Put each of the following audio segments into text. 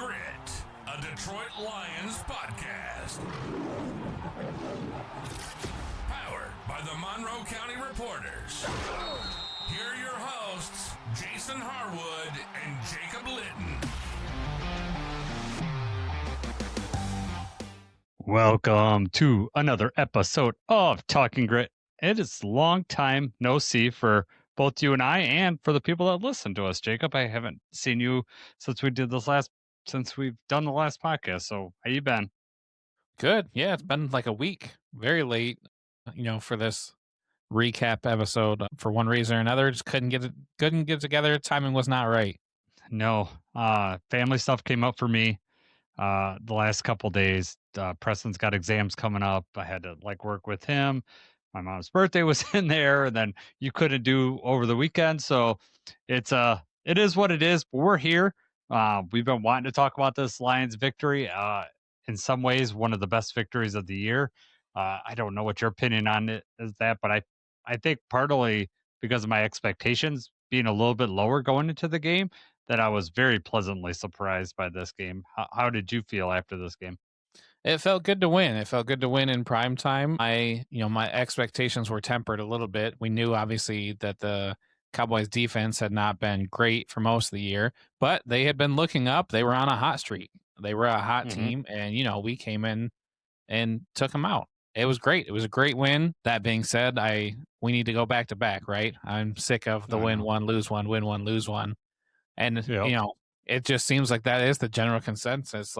Grit, a Detroit Lions podcast. Powered by the Monroe County Reporters. Here are your hosts, Jason Harwood and Jacob Litton. Welcome to another episode of Talking Grit. It is a long time no see for both you and I, and for the people that listen to us. Jacob, I haven't seen you since we've done the last podcast. So how you been? Good. Yeah, it's been like a week. Very late, for this recap episode. For one reason or another, just couldn't get together. Timing was not right. No, family stuff came up for me the last couple days. Preston's got exams coming up. I had to work with him. My mom's birthday was in there, and then you couldn't do over the weekend. So it is what it is. But we're here. We've been wanting to talk about this Lions victory. In some ways, one of the best victories of the year. I don't know what your opinion on it is that, but I think partly because of my expectations being a little bit lower going into the game, that I was very pleasantly surprised by this game. How did you feel after this game? It felt good to win. It felt good to win in prime time. My expectations were tempered a little bit. We knew obviously that the Cowboys defense had not been great for most of the year, but they had been looking up. They were on a hot streak. They were a hot team, and we came in and took them out. It was great. It was a great win. That being said, we need to go back to back, right? I'm sick of the win one, lose one, win one, lose one. And it just seems like that is the general consensus.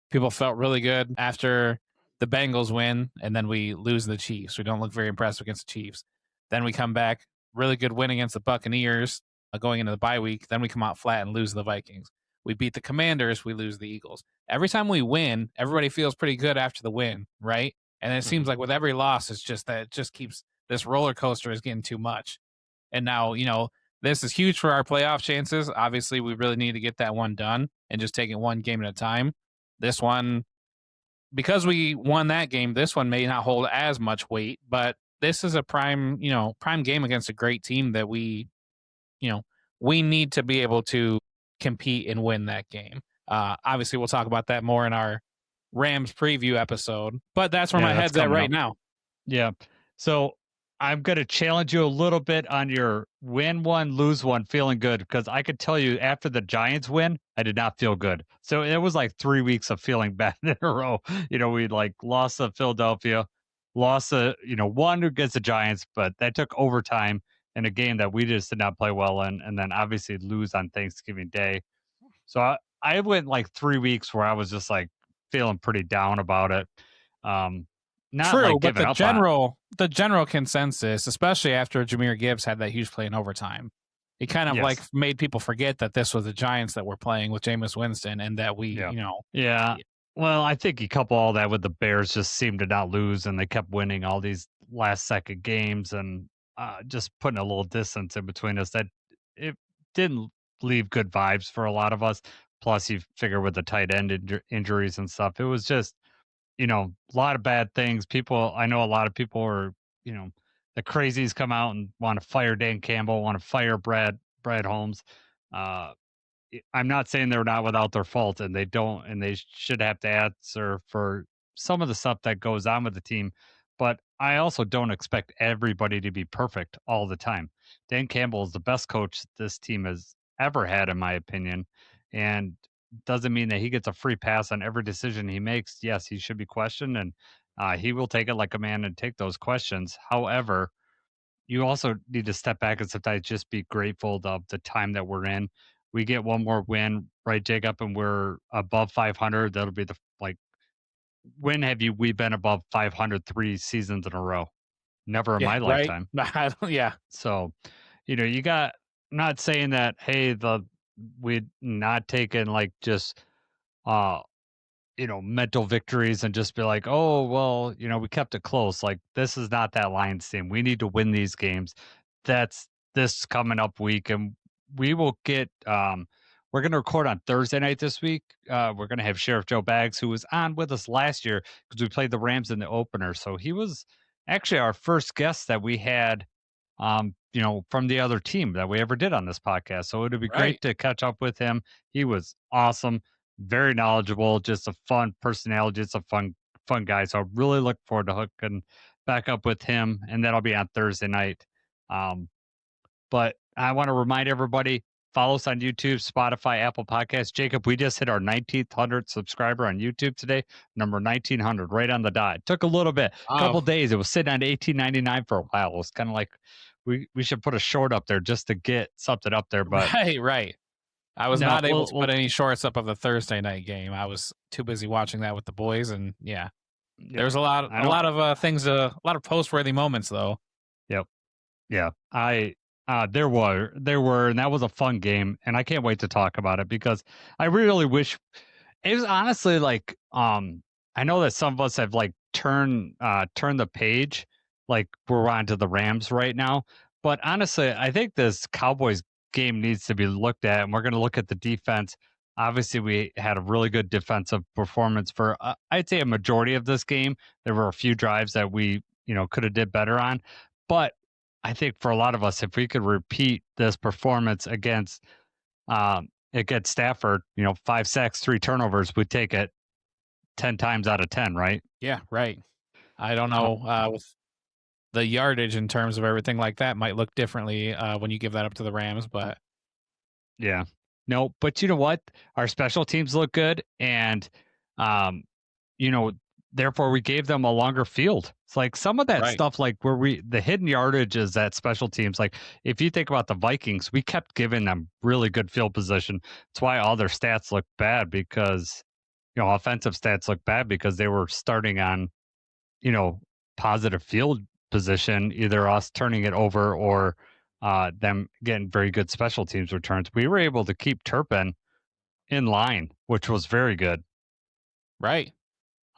People felt really good after the Bengals win, and then we lose the Chiefs. We don't look very impressive against the Chiefs. Then we come back, really good win against the Buccaneers going into the bye week. Then we come out flat and lose the Vikings. We beat the Commanders. We lose the Eagles. Every time we win, everybody feels pretty good after the win, right? And it seems like with every loss, it's just that it just keeps this roller coaster is getting too much. And now, this is huge for our playoff chances. Obviously, we really need to get that one done and just take it one game at a time. This one, because we won that game, this one may not hold as much weight, but this is a prime game against a great team that we need to be able to compete and win that game. Obviously, we'll talk about that more in our Rams preview episode, but that's where my head's at right now. Yeah. So I'm going to challenge you a little bit on your win one, lose one, feeling good, because I could tell you after the Giants win, I did not feel good. So it was like 3 weeks of feeling bad in a row. We lost to Philadelphia, lost one against the Giants, but that took overtime in a game that we just did not play well in, and then obviously lose on Thanksgiving Day. So I went 3 weeks where I was just feeling pretty down about it. Not true, but the general consensus, especially after Jameer Gibbs had that huge play in overtime, it kind of made people forget that this was the Giants that were playing with Jameis Winston, and that we, Yeah. Well, I think you couple all that with the Bears just seemed to not lose, and they kept winning all these last second games, and just putting a little distance in between us. That it didn't leave good vibes for a lot of us. Plus, you figure with the tight end injuries and stuff, it was just, a lot of bad things. I know a lot of people are, the crazies come out and want to fire Dan Campbell, want to fire Brad Holmes. I'm not saying they're not without their fault, and they don't, and they should have to answer for some of the stuff that goes on with the team. But I also don't expect everybody to be perfect all the time. Dan Campbell is the best coach this team has ever had, in my opinion, and doesn't mean that he gets a free pass on every decision he makes. Yes, he should be questioned, and he will take it like a man and take those questions. However, you also need to step back and sometimes just be grateful of the time that we're in. We get one more win, right, Jacob, and we're above 500. That'll be when have we been above 500 3 seasons in a row? Never in my lifetime. Yeah. So, you got, I'm not saying that, hey, we'd not taken just mental victories and just be like, oh, well, we kept it close. This is not that Lions team. We need to win these games. That's this coming up week. And we will get, we're going to record on Thursday night this week. We're going to have Sheriff Joe Baggs, who was on with us last year because we played the Rams in the opener. So he was actually our first guest that we had, from the other team that we ever did on this podcast. So it would be great to catch up with him. He was awesome. very knowledgeable, just a fun personality, just a fun guy. So I really look forward to hooking back up with him, and that'll be on Thursday night. Um, but I want to remind everybody, follow us on YouTube, Spotify, Apple Podcasts. Jacob, we just hit our 1900th subscriber on YouTube today, number 1900, right on the dot. It took a little bit, a couple days. It was sitting on 1899 for a while. It was kind of like we should put a short up there just to get something up there. But right. I was not able to put any shorts up of the Thursday night game. I was too busy watching that with the boys, and yeah, there was a lot of things, a lot of post-worthy moments though. Yep. Yeah. There were, and that was a fun game, and I can't wait to talk about it because I really wish it was honestly like, I know that some of us have like turned the page, like we're on to the Rams right now, but honestly, I think this Cowboys game needs to be looked at, and we're going to look at the defense. Obviously, we had a really good defensive performance for, I'd say, a majority of this game. There were a few drives that we, could have did better on, but I think for a lot of us, if we could repeat this performance against Stafford, 5 sacks, 3 turnovers, we'd take it 10 times out of 10, right? Yeah, right. I don't know, with the yardage in terms of everything like that might look differently when you give that up to the Rams, but yeah, no, but you know what? Our special teams look good, and therefore we gave them a longer field. It's like some of that stuff, like the hidden yardage is that special teams. Like if you think about the Vikings, we kept giving them really good field position. That's why all their stats look bad, because offensive stats look bad because they were starting on positive field position, either us turning it over or them getting very good special teams returns. We were able to keep Turpin in line, which was very good. Right.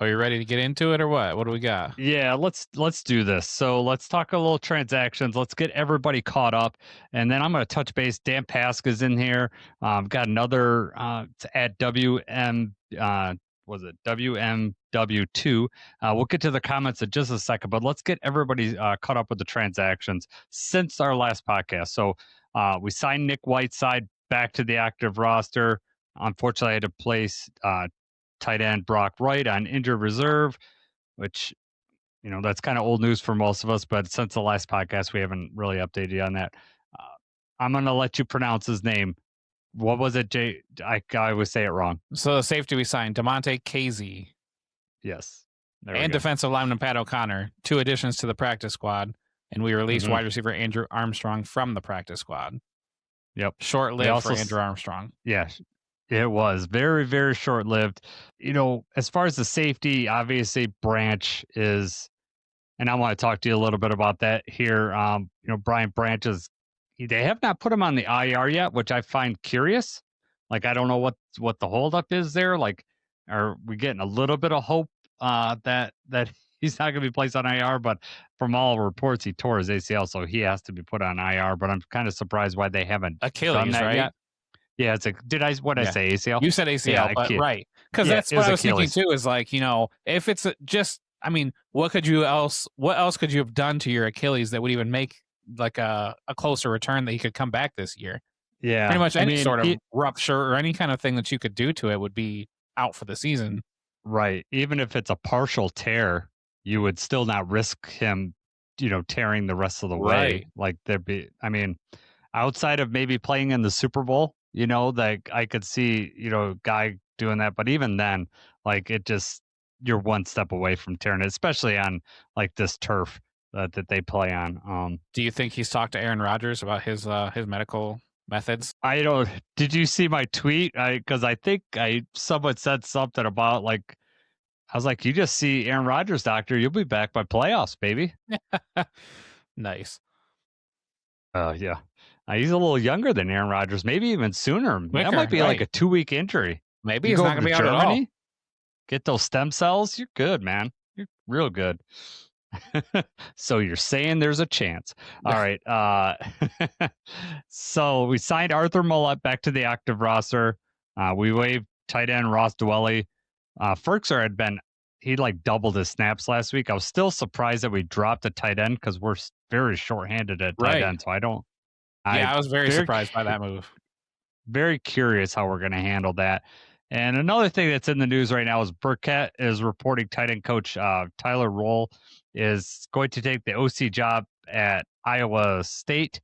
Are you ready to get into it or what? What do we got? Yeah, let's do this. So let's talk a little transactions. Let's get everybody caught up, and then I'm going to touch base. Dan Paska's in here. Got another to add was it WMW2? We'll get to the comments in just a second, but let's get everybody caught up with the transactions since our last podcast. So we signed Nick Whiteside back to the active roster. Unfortunately, I had to place tight end Brock Wright on injured reserve, which, that's kind of old news for most of us, but since the last podcast, we haven't really updated you on that. I'm going to let you pronounce his name. What was it, Jay? I always say it wrong. So the safety we signed, DeMonte Casey. Yes. And defensive lineman Pat O'Connor, 2 additions to the practice squad. And we released wide receiver Andrew Armstrong from the practice squad. Yep. Short-lived for Andrew Armstrong. Yeah. It was very, very short-lived. As far as the safety, obviously Branch is, and I want to talk to you a little bit about that here. Brian Branch they have not put him on the IR yet, which I find curious. Like, I don't know what the holdup is there. Like, are we getting a little bit of hope that he's not going to be placed on IR? But from all reports, he tore his ACL, so he has to be put on IR. But I'm kind of surprised why they haven't done that yet. Yeah, it's like, I say ACL? You said ACL, yeah, but right. Because that's what I was thinking too, is like, if it's what else could you have done to your Achilles that would even make like a closer return that he could come back this year? Yeah. Pretty much any sort of rupture or any kind of thing that you could do to it would be out for the season. Right. Even if it's a partial tear, you would still not risk him, tearing the rest of the way. Like outside of maybe playing in the Super Bowl, like I could see, guy doing that. But even then, like you're one step away from tearing it, especially on like this turf that they play on. Do you think he's talked to Aaron Rodgers about his medical methods? Did you see my tweet? Because I think someone said something about like, I was like, you just see Aaron Rodgers, doctor, you'll be back by playoffs, baby. Nice. Yeah. He's a little younger than Aaron Rodgers, maybe even sooner. That might be like a 2-week injury. Maybe he's not going to be out at all. Get those stem cells. You're good, man. You're real good. So you're saying there's a chance. All right. So we signed Arthur Millette back to the active roster. We waived tight end Ross Dwelly. Ferkser he like doubled his snaps last week. I was still surprised that we dropped a tight end because we're very shorthanded at tight end. So I was very surprised by that move. Very curious how we're going to handle that. And another thing that's in the news right now is Burkett is reporting tight end coach Tyler Roll is going to take the OC job at Iowa State.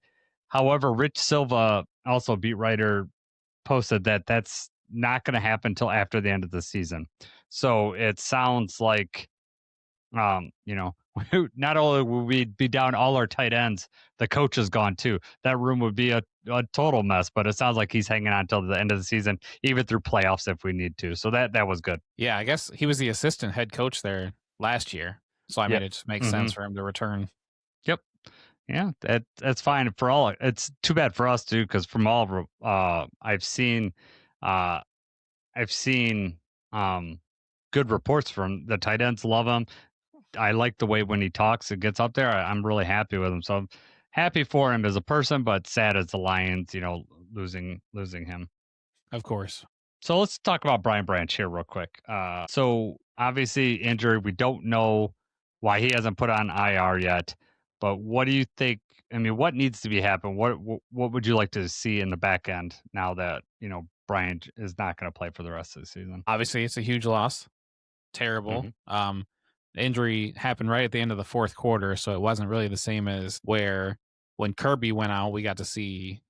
However, Rich Silva, also a beat writer, posted that that's not going to happen until after the end of the season. So it sounds like, not only will we be down all our tight ends, the coach is gone too. That room would be a total mess, but it sounds like he's hanging on until the end of the season, even through playoffs if we need to. So that was good. Yeah, I guess he was the assistant head coach there last year. So I mean, Yep. it just makes sense for him to return. Yep. Yeah, that's fine for all. It's too bad for us too, because from all I've seen, uh, I've seen good reports from the tight ends. Love him. I like the way when he talks and gets up there. I'm really happy with him. So I'm happy for him as a person, but sad as the Lions, losing him. Of course. So let's talk about Brian Branch here real quick. So obviously injury. We don't know why he hasn't put on IR yet. But what do you think? I mean, what needs to be happen? What would you like to see in the back end now that Brian is not going to play for the rest of the season? Obviously, it's a huge loss. Terrible. The injury happened right at the end of the fourth quarter, so it wasn't really the same as where when Kirby went out, we got to see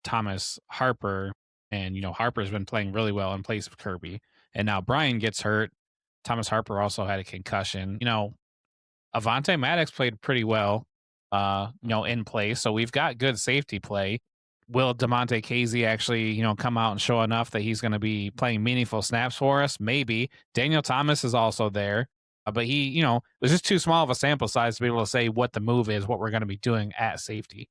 Thomas Harper, and Harper's been playing really well in place of Kirby, and now Brian gets hurt. Thomas Harper also had a concussion. Avonte Maddox played pretty well, in play, so we've got good safety play. Will DeMonte Casey actually, come out and show enough that he's going to be playing meaningful snaps for us? Maybe. Daniel Thomas is also there, but he, was just too small of a sample size to be able to say what the move is, what we're going to be doing at safety.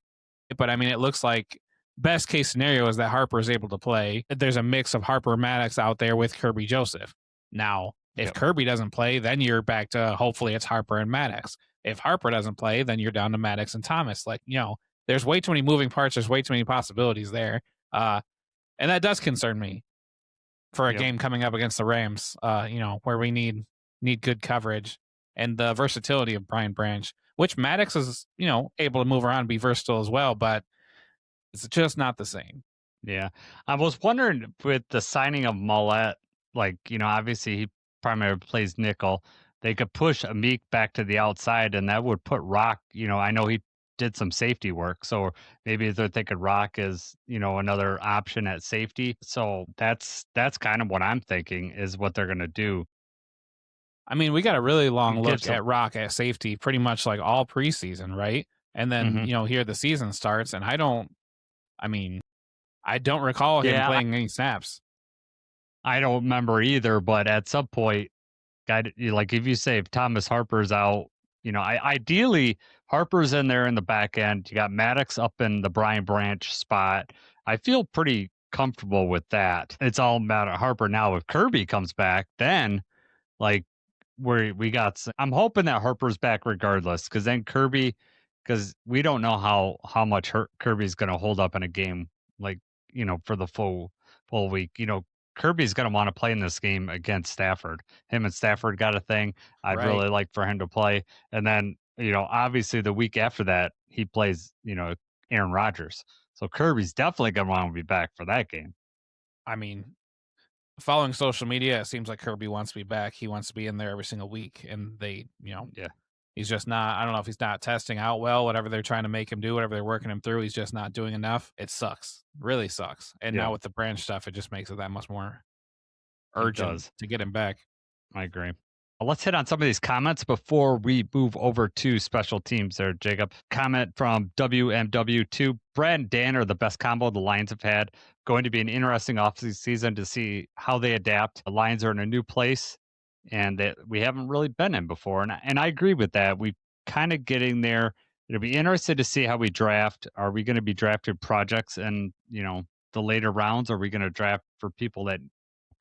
But I mean, it looks like best case scenario is that Harper is able to play. There's a mix of Harper Maddox out there with Kirby Joseph. Now, if Kirby doesn't play, then you're back to hopefully it's Harper and Maddox. If Harper doesn't play, then you're down to Maddox and Thomas. There's way too many moving parts. There's way too many possibilities there. And that does concern me for a game coming up against the Rams, where we need good coverage and the versatility of Brian Branch, which Maddox is, able to move around and be versatile as well, but it's just not the same. Yeah. I was wondering with the signing of Mollett, obviously he primarily plays nickel. They could push Amik back to the outside, and that would put Rock, I know he did some safety work, so maybe they're thinking Rock is, another option at safety. So that's kind of what I'm thinking is what they're going to do. I mean, we got a really long look at Rock at safety pretty much like all preseason, right? And then, here the season starts, and I don't recall him playing any snaps. I don't remember either, but at some point, if you say if Thomas Harper's out, ideally Harper's in there in the back end. You got Maddox up in the Brian Branch spot. I feel pretty comfortable with that. It's all about Harper now. If Kirby comes back, then I'm hoping that Harper's back regardless, because then because we don't know how much Kirby's going to hold up in a game, for the full week. Kirby's going to want to play in this game against Stafford. Him and Stafford got a thing. I'd really like for him to play. And then, obviously the week after that, he plays, Aaron Rodgers. So Kirby's definitely going to want to be back for that game. I mean, following social media, it seems like Kirby wants to be back. He wants to be in there every single week. And they, he's just not, I don't know if he's not testing out well, whatever they're trying to make him do, whatever they're working him through, he's just not doing enough. It sucks. Really sucks. And now with the Branch stuff, it just makes it that much more urgent to get him back. I agree. Let's hit on some of these comments before we move over to special teams there, Jacob. Comment from WMW2. Brad and Dan are the best combo the Lions have had. Going to be an interesting offseason to see how they adapt. The Lions are in a new place, and that we haven't really been in before. And I agree with that. We're kind of getting there. It'll be interesting to see how we draft. Are we going to be drafted projects in, the later rounds? Are we going to draft for people that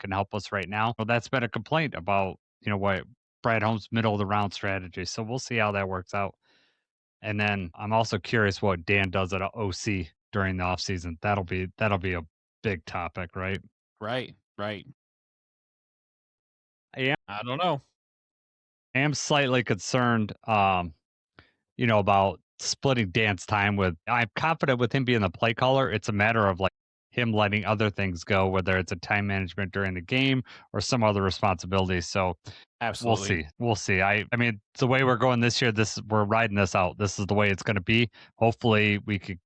can help us right now? Well, that's been a complaint about, what Brad Holmes' middle of the round strategy. So we'll see how that works out. And then I'm also curious what Dan does at OC during the offseason. That'll be a big topic, right? Right. I don't know. I am slightly concerned, about splitting Dan's time with. I'm confident with him being the play caller. It's a matter of him letting other things go, whether it's a time management during the game or some other responsibility. So Absolutely. We'll see. I mean, it's the way we're going this year. We're riding this out. This is the way it's going to be. Hopefully, we could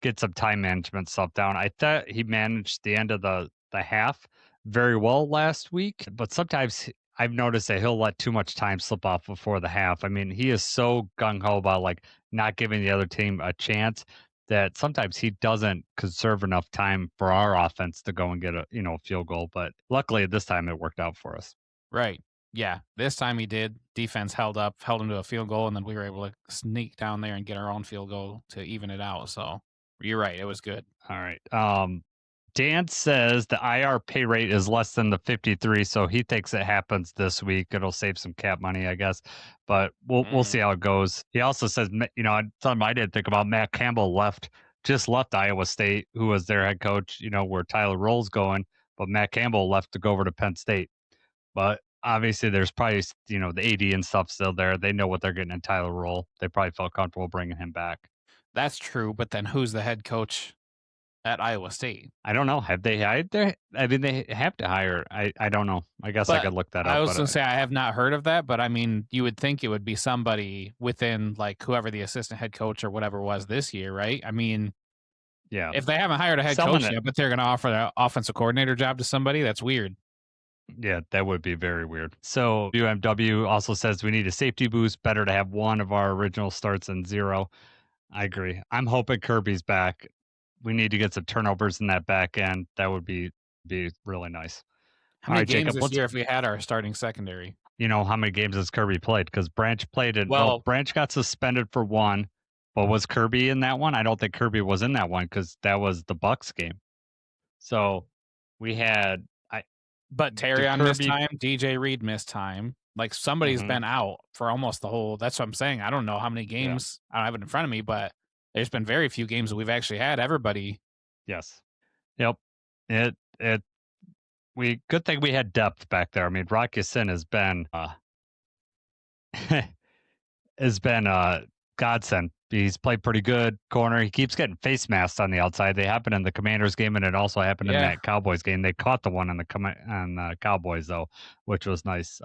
get some time management stuff down. I thought he managed the end of the half very well last week, but sometimes I've noticed that he'll let too much time slip off before the half. I mean, he is so gung ho about like not giving the other team a chance that sometimes he doesn't conserve enough time for our offense to go and get a field goal. But luckily, this time it worked out for us. Right. Yeah. This time he did. Defense held him to a field goal, and then we were able to sneak down there and get our own field goal to even it out. So you're right. It was good. All right. Dan says the IR pay rate is less than the 53, so he thinks it happens this week. It'll save some cap money, I guess, but we'll see how it goes. He also says, something I didn't think about. Matt Campbell just left Iowa State, who was their head coach. Where Tyler Roll's going, but Matt Campbell left to go over to Penn State. But obviously, there's probably the AD and stuff still there. They know what they're getting in Tyler Roll. They probably felt comfortable bringing him back. That's true, but then who's the head coach at Iowa State? I don't know. Have they hired there? I mean, they have to hire. I don't know. I guess I could look that up. I was going to say I have not heard of that, but I mean, you would think it would be somebody within like whoever the assistant head coach or whatever was this year, right? I mean, yeah. If they haven't hired a head coach yet, but they're going to offer the offensive coordinator job to somebody, that's weird. Yeah, that would be very weird. So UMW also says we need a safety boost. Better to have one of our original starts than zero. I agree. I'm hoping Kirby's back. We need to get some turnovers in that back end. That would be really nice. How many games this year if we had our starting secondary? How many games has Kirby played? Because Branch played it. Well, Branch got suspended for one, but was Kirby in that one? I don't think Kirby was in that one because that was the Bucks game. So we had. But Terry missed time. DJ Reed missed time. Like somebody's been out for almost the whole. That's what I'm saying. I don't know how many games. I don't have it in front of me, but there's been very few games that we've actually had everybody. Yes. Yep. Good thing we had depth back there. I mean, Rocky Sin has been godsend. He's played pretty good corner. He keeps getting face masks on the outside. They happened in the Commanders game, and it also happened in that Cowboys game. They caught the one on the Cowboys though, which was nice.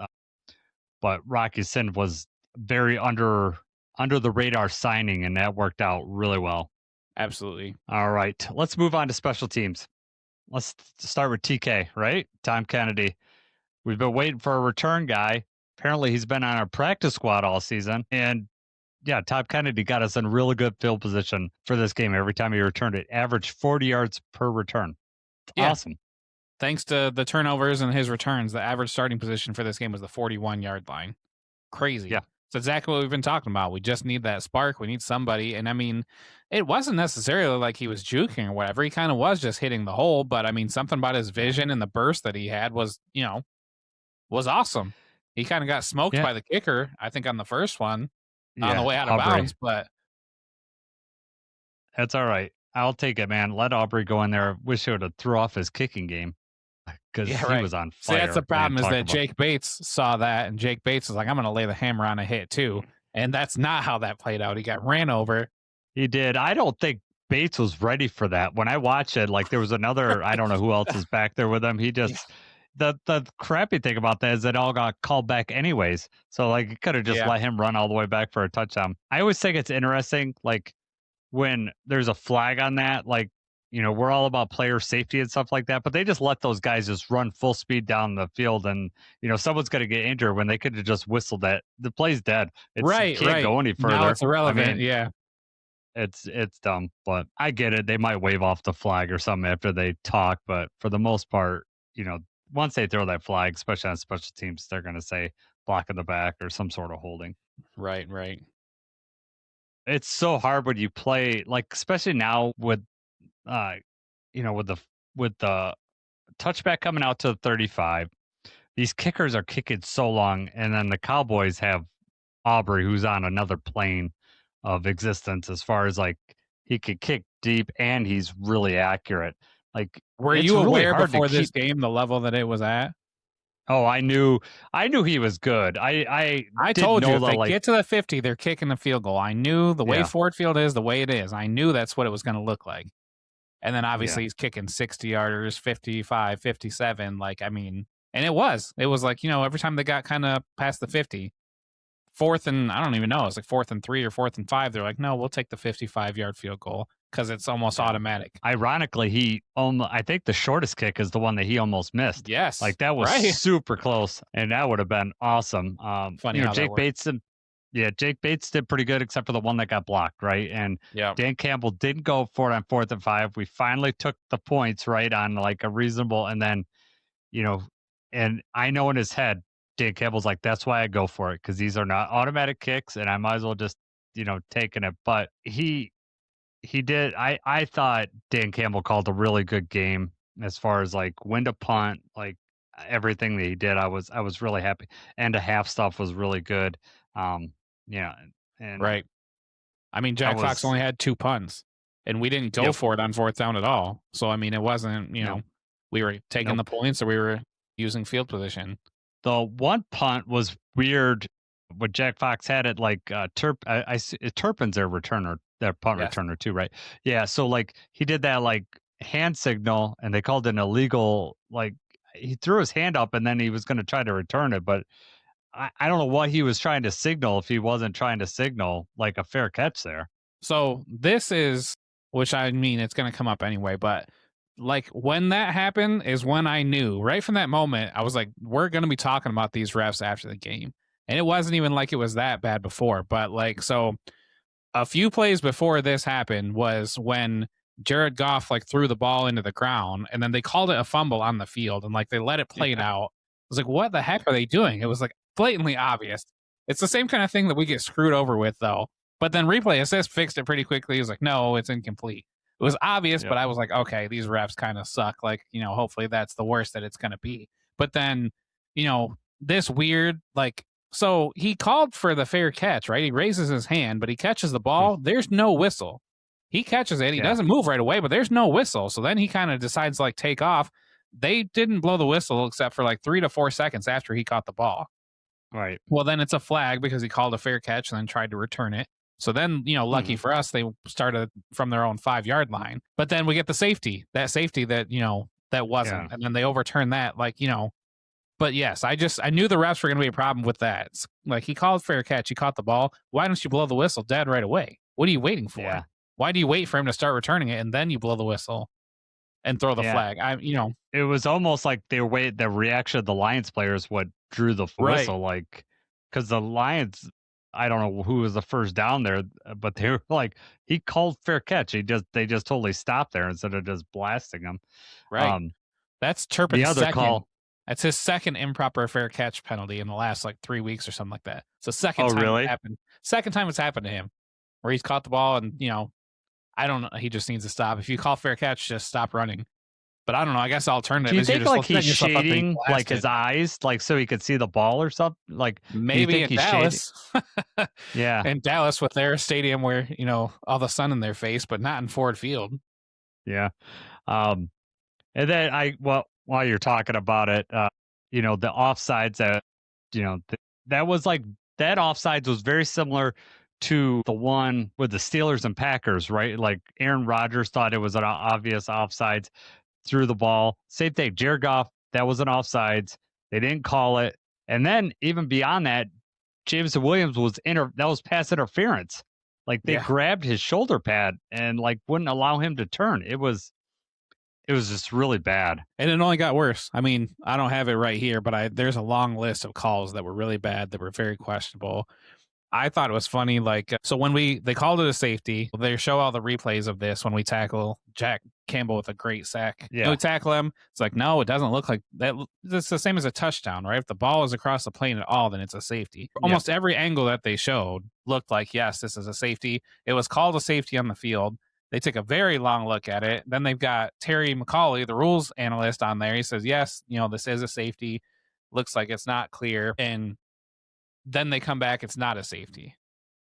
But Rocky Sin was very under the radar signing, and that worked out really well. Absolutely. All right, let's move on to special teams. Let's start with TK, right? Tom Kennedy. We've been waiting for a return guy. Apparently, he's been on our practice squad all season, and yeah, Tom Kennedy got us in really good field position for this game. Every time he returned it, averaged 40 yards per return. Awesome. Thanks to the turnovers and his returns, the average starting position for this game was the 41-yard line. Crazy. Yeah. It's exactly what we've been talking about. We just need that spark. We need somebody. And I mean, it wasn't necessarily like he was juking or whatever. He kind of was just hitting the hole. But I mean, something about his vision and the burst that he had was awesome. He kind of got smoked by the kicker, I think, on the first one. On the way out of bounds, but that's all right. I'll take it, man. Let Aubrey go in there. Wish he would have threw off his kicking game because he was on fire. See, that's the problem is that Jake Bates saw that, and Jake Bates was like, "I'm going to lay the hammer on a hit too," and that's not how that played out. He got ran over. He did. I don't think Bates was ready for that. When I watched it, like there was another. I don't know who else is back there with him. He just. The crappy thing about that is it all got called back anyways. So like it could have just let him run all the way back for a touchdown. I always think it's interesting, like when there's a flag on that, like, we're all about player safety and stuff like that, but they just let those guys just run full speed down the field and, someone's going to get injured when they could have just whistled that the play's dead. It can't go any further. Now it's irrelevant. It's dumb, but I get it. They might wave off the flag or something after they talk, but for the most part, once they throw that flag, especially on special teams, they're going to say block in the back or some sort of holding. Right. It's so hard when you play, like, especially now with, with the touchback coming out to 35, these kickers are kicking so long. And then the Cowboys have Aubrey, who's on another plane of existence as far as like he could kick deep and he's really accurate. Like, were you aware before this game the level that it was at? Oh, I knew he was good. I told you if they get to the 50, they're kicking the field goal. I knew the way Ford Field is, the way it is. I knew that's what it was going to look like. And then obviously he's kicking 60-yarders, 55, 57. Like, I mean, and it was like, every time they got kind of past the 50, fourth and I don't even know, it's like 4th and 3 or 4th and 5. They're like, no, we'll take the 55-yard field goal because it's almost automatic. Ironically, I think the shortest kick is the one that he almost missed. Yes. Like that was super close, and that would have been awesome. Funny how Jake Bates Jake Bates did pretty good except for the one that got blocked, right? And Dan Campbell didn't go for it on 4th and 5. We finally took the points, right, on like a reasonable, and then, and I know in his head, Dan Campbell's like, that's why I go for it, because these are not automatic kicks, and I might as well just, taking it. But he did. I thought Dan Campbell called a really good game as far as like when to punt, like everything that he did. I was really happy, and the half stuff was really good. And right. I mean, Jack Fox only had 2 punts, and we didn't go for it on 4th down at all. So I mean, it wasn't we were taking the points or we were using field position. The one punt was weird. What Jack Fox had it like Turpin's their returner, their punt returner too, right? Yeah. So like he did that like hand signal, and they called it an illegal. Like he threw his hand up, and then he was going to try to return it, but I don't know what he was trying to signal if he wasn't trying to signal like a fair catch there. So this is, which I mean, it's going to come up anyway, but like when that happened is when I knew right from that moment, I was like, we're going to be talking about these refs after the game. And it wasn't even like it was that bad before, but like, so a few plays before this happened was when Jared Goff like threw the ball into the ground, and then they called it a fumble on the field, and like they let it play out. I was like, what the heck are they doing? It was like blatantly obvious. It's the same kind of thing that we get screwed over with though. But then replay assist fixed it pretty quickly. He was like, no, it's incomplete. It was obvious, but I was like, okay, these refs kind of suck. Like, hopefully that's the worst that it's going to be. But then, this weird, like, so he called for the fair catch, right? He raises his hand, but he catches the ball. There's no whistle. He catches it. He doesn't move right away, but there's no whistle. So then he kind of decides like take off. They didn't blow the whistle except for like 3 to 4 seconds after he caught the ball. Right. Well, then it's a flag because he called a fair catch and then tried to return it. So then, lucky for us, they started from their own 5-yard line. But then we get the safety, that that wasn't. Yeah. And then they overturned that, like, But yes, I knew the refs were going to be a problem with that. It's like he called fair catch, he caught the ball. Why don't you blow the whistle dead right away? What are you waiting for? Yeah. Why do you wait for him to start returning it and then you blow the whistle and throw the flag? It was almost like the reaction of the Lions players what drew the whistle, like because the Lions, I don't know who was the first down there, but they were like, he called fair catch. They just totally stopped there instead of just blasting him. Right. That's Turpin's the other second call. That's his second improper fair catch penalty in the last like 3 weeks or something like that. It's the second time really? it happened. Second time it's happened to him, where he's caught the ball and I don't know. He just needs to stop. If you call fair catch, just stop running. But I don't know. I guess alternative. Do you think like he's shading like his eyes, like so he could see the ball or something? Like maybe in Dallas. Yeah, in Dallas with their stadium where all the sun in their face, but not in Ford Field. Yeah, and then while you're talking about it, the offsides that that was like that offsides was very similar to the one with the Steelers and Packers, right? Like Aaron Rodgers thought it was an obvious offsides, threw the ball. Same thing, Jared Goff, that was an offsides. They didn't call it. And then even beyond that, Jameson Williams that was pass interference. Like they grabbed his shoulder pad and like wouldn't allow him to turn. It was just really bad. And it only got worse. I mean, I don't have it right here, but there's a long list of calls that were really bad, that were very questionable. I thought it was funny, like, so when they called it a safety, they show all the replays of this when we tackle Jack Campbell with a great sack. Yeah. We tackle him. It's like, no, it doesn't look like that. It's the same as a touchdown, right? If the ball is across the plane at all, then it's a safety. Almost every angle that they showed looked like, yes, this is a safety. It was called a safety on the field. They took a very long look at it. Then they've got Terry McCauley, the rules analyst, on there. He says, yes, this is a safety. Looks like it's not clear. And then they come back, it's not a safety.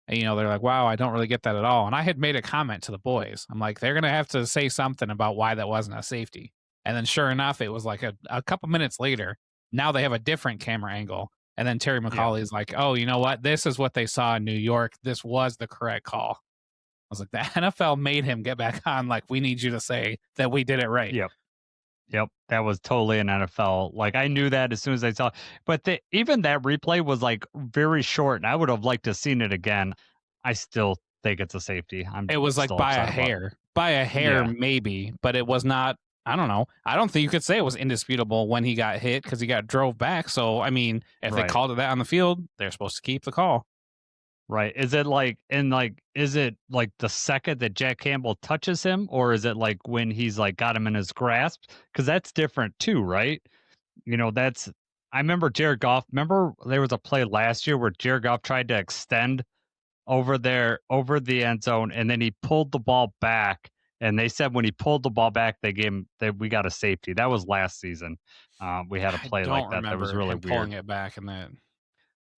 And, they're like, wow, I don't really get that at all. And I had made a comment to the boys. I'm like, they're going to have to say something about why that wasn't a safety. And then sure enough, it was like a couple minutes later. Now they have a different camera angle. And then Terry McCauley's like, oh, you know what? This is what they saw in New York. This was the correct call. was like, the NFL made him get back on. Like, we need you to say that we did it right. Yep, that was totally an NFL. Like I knew that as soon as I saw, but even that replay was like very short, and I would have liked to have seen it again. I still think it's a safety. I'm It was like still by a upset about it. hair, Yeah. maybe, but it was not. I don't know. I don't think you could say it was indisputable when he got hit because he got drove back. So I mean, if they Right. called it that on the field, they're supposed to keep the call. Right. Is it like is it like the second that Jack Campbell touches him, or is it like when he's like got him in his grasp? Because that's different too, right? That's I remember Jared Goff. Remember there was a play last year where Jared Goff tried to extend over the end zone, and then he pulled the ball back. And they said when he pulled the ball back, they gave him that we got a safety. That was last season. We had a I play like don't that. That was remember really him pulling weird. it back in that.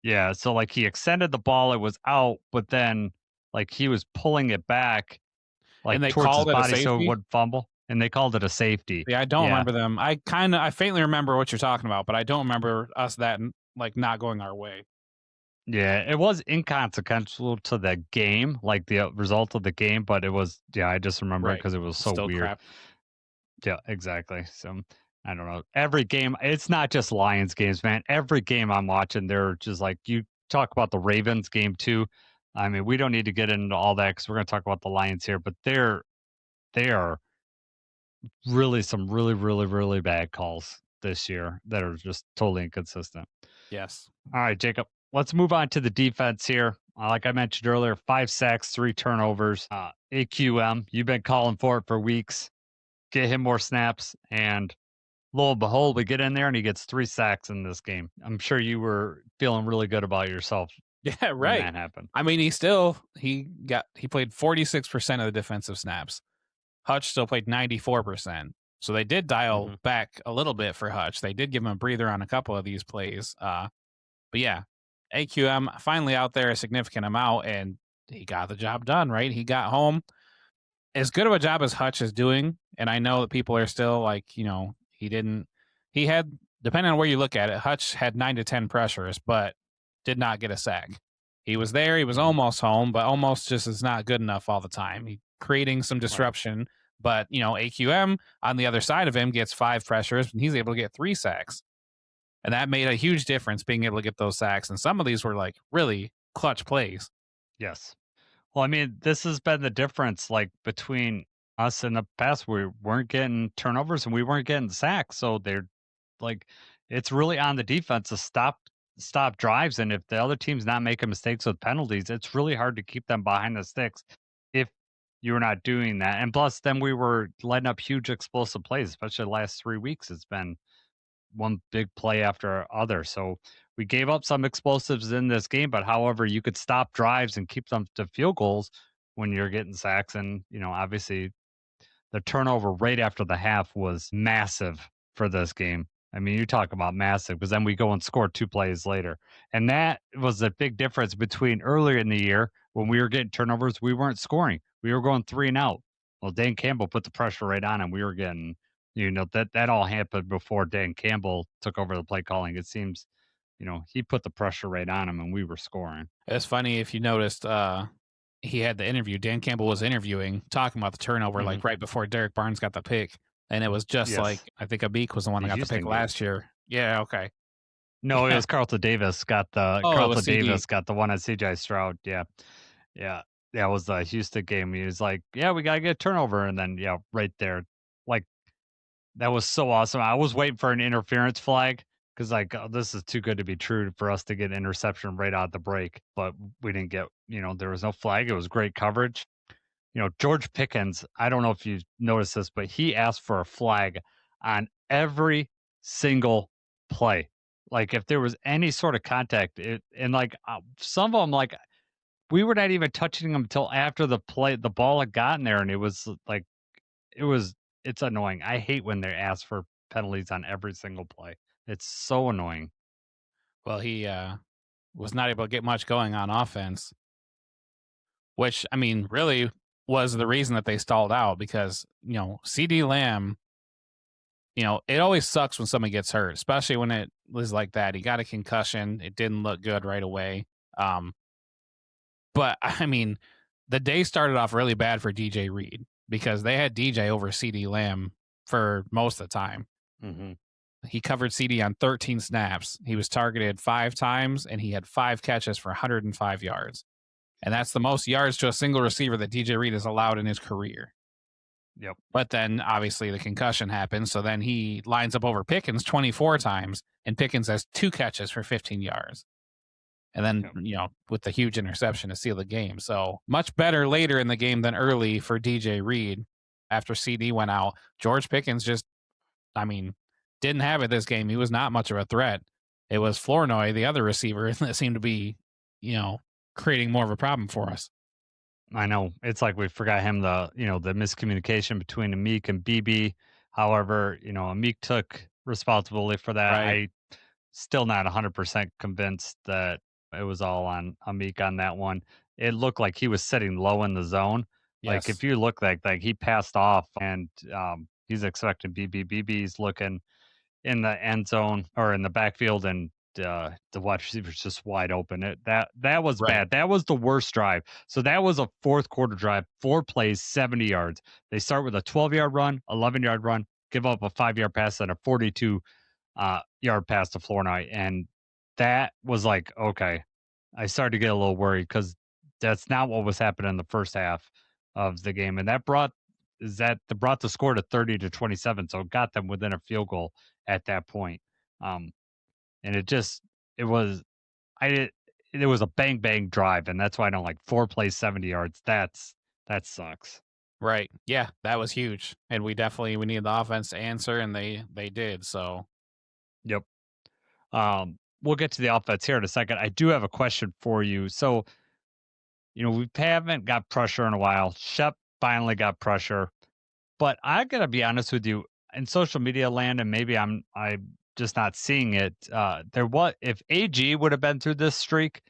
Yeah, so like he extended the ball, it was out, but then like he was pulling it back And like they towards his called it a body so it safety? wouldn't fumble, and they called it a safety. Yeah, I don't Yeah. remember them. I faintly remember what you're talking about, but I don't remember us that like not going our way. Yeah, it was inconsequential to the game, like the result of the game, but it was I just remember it Right. because it was so Still weird. crap. Yeah, exactly. So I don't know. Every game, it's not just Lions games, man. Every game I'm watching, they're just like you talk about the Ravens game too. I mean, we don't need to get into all that because we're going to talk about the Lions here, but they are really some really, really, really bad calls this year that are just totally inconsistent. Yes. All right, Jacob, let's move on to the defense here. Like I mentioned earlier, 5 sacks, 3 turnovers. AQM, you've been calling for it for weeks. Get him more snaps, and lo and behold, we get in there and he gets 3 sacks in this game. I'm sure you were feeling really good about yourself Yeah, when right. that happened. I mean, he played 46% of the defensive snaps. Hutch still played 94%. So they did dial back a little bit for Hutch. They did give him a breather on a couple of these plays. But yeah, AQM finally out there a significant amount, and he got the job done, right? He got home. As good of a job as Hutch is doing, and I know that people are still like, he had, depending on where you look at it, Hutch had 9 to 10 pressures, but did not get a sack. He was there. He was almost home, but almost just is not good enough all the time. He creating some disruption. Right. But, AQM on the other side of him gets 5 pressures, and he's able to get 3 sacks. And that made a huge difference being able to get those sacks. And some of these were like really clutch plays. Yes. Well, I mean, this has been the difference like between us in the past. We weren't getting turnovers and we weren't getting sacks. So they're like it's really on the defense to stop drives. And if the other team's not making mistakes with penalties, it's really hard to keep them behind the sticks if you're not doing that. And plus then we were letting up huge explosive plays, especially the last 3 weeks. It's been one big play after other. So we gave up some explosives in this game, but however, you could stop drives and keep them to field goals when you're getting sacks. And, obviously the turnover right after the half was massive for this game. I mean, you talk about massive because then we go and score 2 plays later. And that was a big difference between earlier in the year when we were getting turnovers, we weren't scoring. We were going 3 and out. Well, Dan Campbell put the pressure right on him. We were getting that all happened before Dan Campbell took over the play calling. It seems, he put the pressure right on him and we were scoring. It's funny if you noticed, he had the interview. Dan Campbell was interviewing, talking about the turnover, like right before Derek Barnes got the pick, and it was just like I think Abik was the one that got the pick last year. Yeah, okay. No, it was Carlton Davis got the Carlton Davis got the one at CJ Stroud. Yeah, it was the Houston game. He was like, "Yeah, we gotta get a turnover," and then right there, like that was so awesome. I was waiting for an interference flag because this is too good to be true for us to get interception right out the break, but we didn't get. There was no flag. It was great coverage. George Pickens. I don't know if you noticed this, but he asked for a flag on every single play. Like if there was any sort of contact, some of them, like we were not even touching them until after the ball had gotten there, and it was like it's annoying. I hate when they ask for penalties on every single play. It's so annoying. Well, he was not able to get much going on offense, which I mean, really was the reason that they stalled out because CD Lamb. It always sucks when somebody gets hurt, especially when it was like that. He got a concussion. It didn't look good right away. But I mean, the day started off really bad for DJ Reed because they had DJ over CD Lamb for most of the time. Mm-hmm. He covered CD on 13 snaps. He was targeted 5 times, and he had 5 catches for 105 yards. And that's the most yards to a single receiver that DJ Reed has allowed in his career. Yep. But then, obviously, the concussion happened, so then he lines up over Pickens 24 times, and Pickens has 2 catches for 15 yards. And then, with the huge interception to seal the game. So much better later in the game than early for DJ Reed. After CD went out, George Pickens didn't have it this game. He was not much of a threat. It was Flournoy, the other receiver, that seemed to be, creating more of a problem for us. I know. It's like we forgot him, the miscommunication between Amik and BB. However, Amik took responsibility for that. Right. I still not 100% convinced that it was all on Amik on that one. It looked like he was sitting low in the zone. Yes. Like if you look like he passed off and he's expecting BB. BB's looking in the end zone or in the backfield, and the wide receiver's just wide open. That was Right. bad. That was the worst drive. So that was a fourth quarter drive, 4 plays, 70 yards. They start with a 12-yard run, 11-yard run, give up a 5-yard pass and a 42-yard pass to Flournoy. And that was like, okay, I started to get a little worried because that's not what was happening in the first half of the game. And that brought the score to 30-27. So it got them within a field goal at that point. And it was a bang bang drive, and that's why I don't like 4 plays, 70 yards. That sucks. Right. Yeah, that was huge. And we needed the offense to answer, and they did. So Yep. We'll get to the offense here in a second. I do have a question for you. So, we haven't got pressure in a while. Shep finally got pressure. But I gotta be honest with you, in social media land, and maybe I'm just not seeing it. If AG would have been through this streak,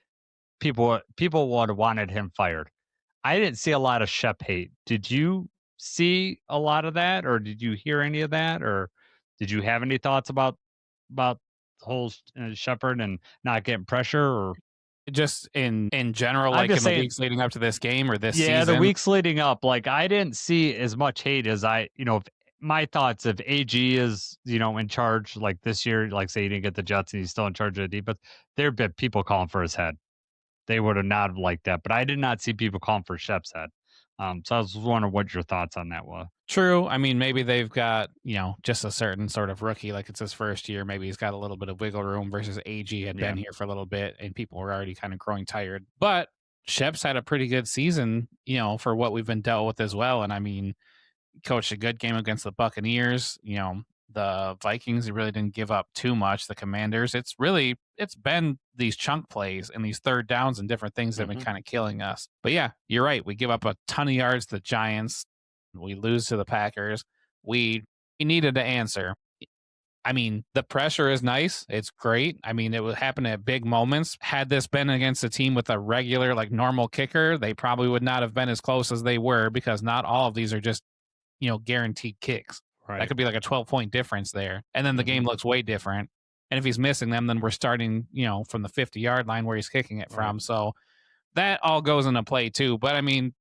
people would have wanted him fired. I didn't see a lot of Shep hate. Did you see a lot of that, or did you hear any of that, or did you have any thoughts about the whole Shepard and not getting pressure, or just in general, I'm like in just the saying- weeks leading up to this game or this yeah, season? the weeks leading up, like I didn't see as much hate as my thoughts, if AG is, in charge like this year, like say he didn't get the Jets and he's still in charge of the defense, there'd be people calling for his head. They would have not liked that, but I did not see people calling for Shep's head. So I was wondering what your thoughts on that were. True. I mean, maybe they've got, just a certain sort of rookie, like it's his first year. Maybe he's got a little bit of wiggle room versus AG had been here for a little bit and people were already kind of growing tired. But Shep's had a pretty good season, for what we've been dealt with as well. And I mean, coached a good game against the Buccaneers. The Vikings, he really didn't give up too much. The Commanders, it's been these chunk plays and these third downs and different things that have been kind of killing us. But yeah, you're right. We give up a ton of yards to the Giants. We lose to the Packers. We needed to answer. I mean, the pressure is nice. It's great. I mean, it would happen at big moments. Had this been against a team with a regular, like normal kicker, they probably would not have been as close as they were, because not all of these are just, guaranteed kicks. Right. That could be like a 12-point difference there. And then the game looks way different. And if he's missing them, then we're starting, from the 50-yard line where he's kicking it from. So that all goes into play too. But I mean,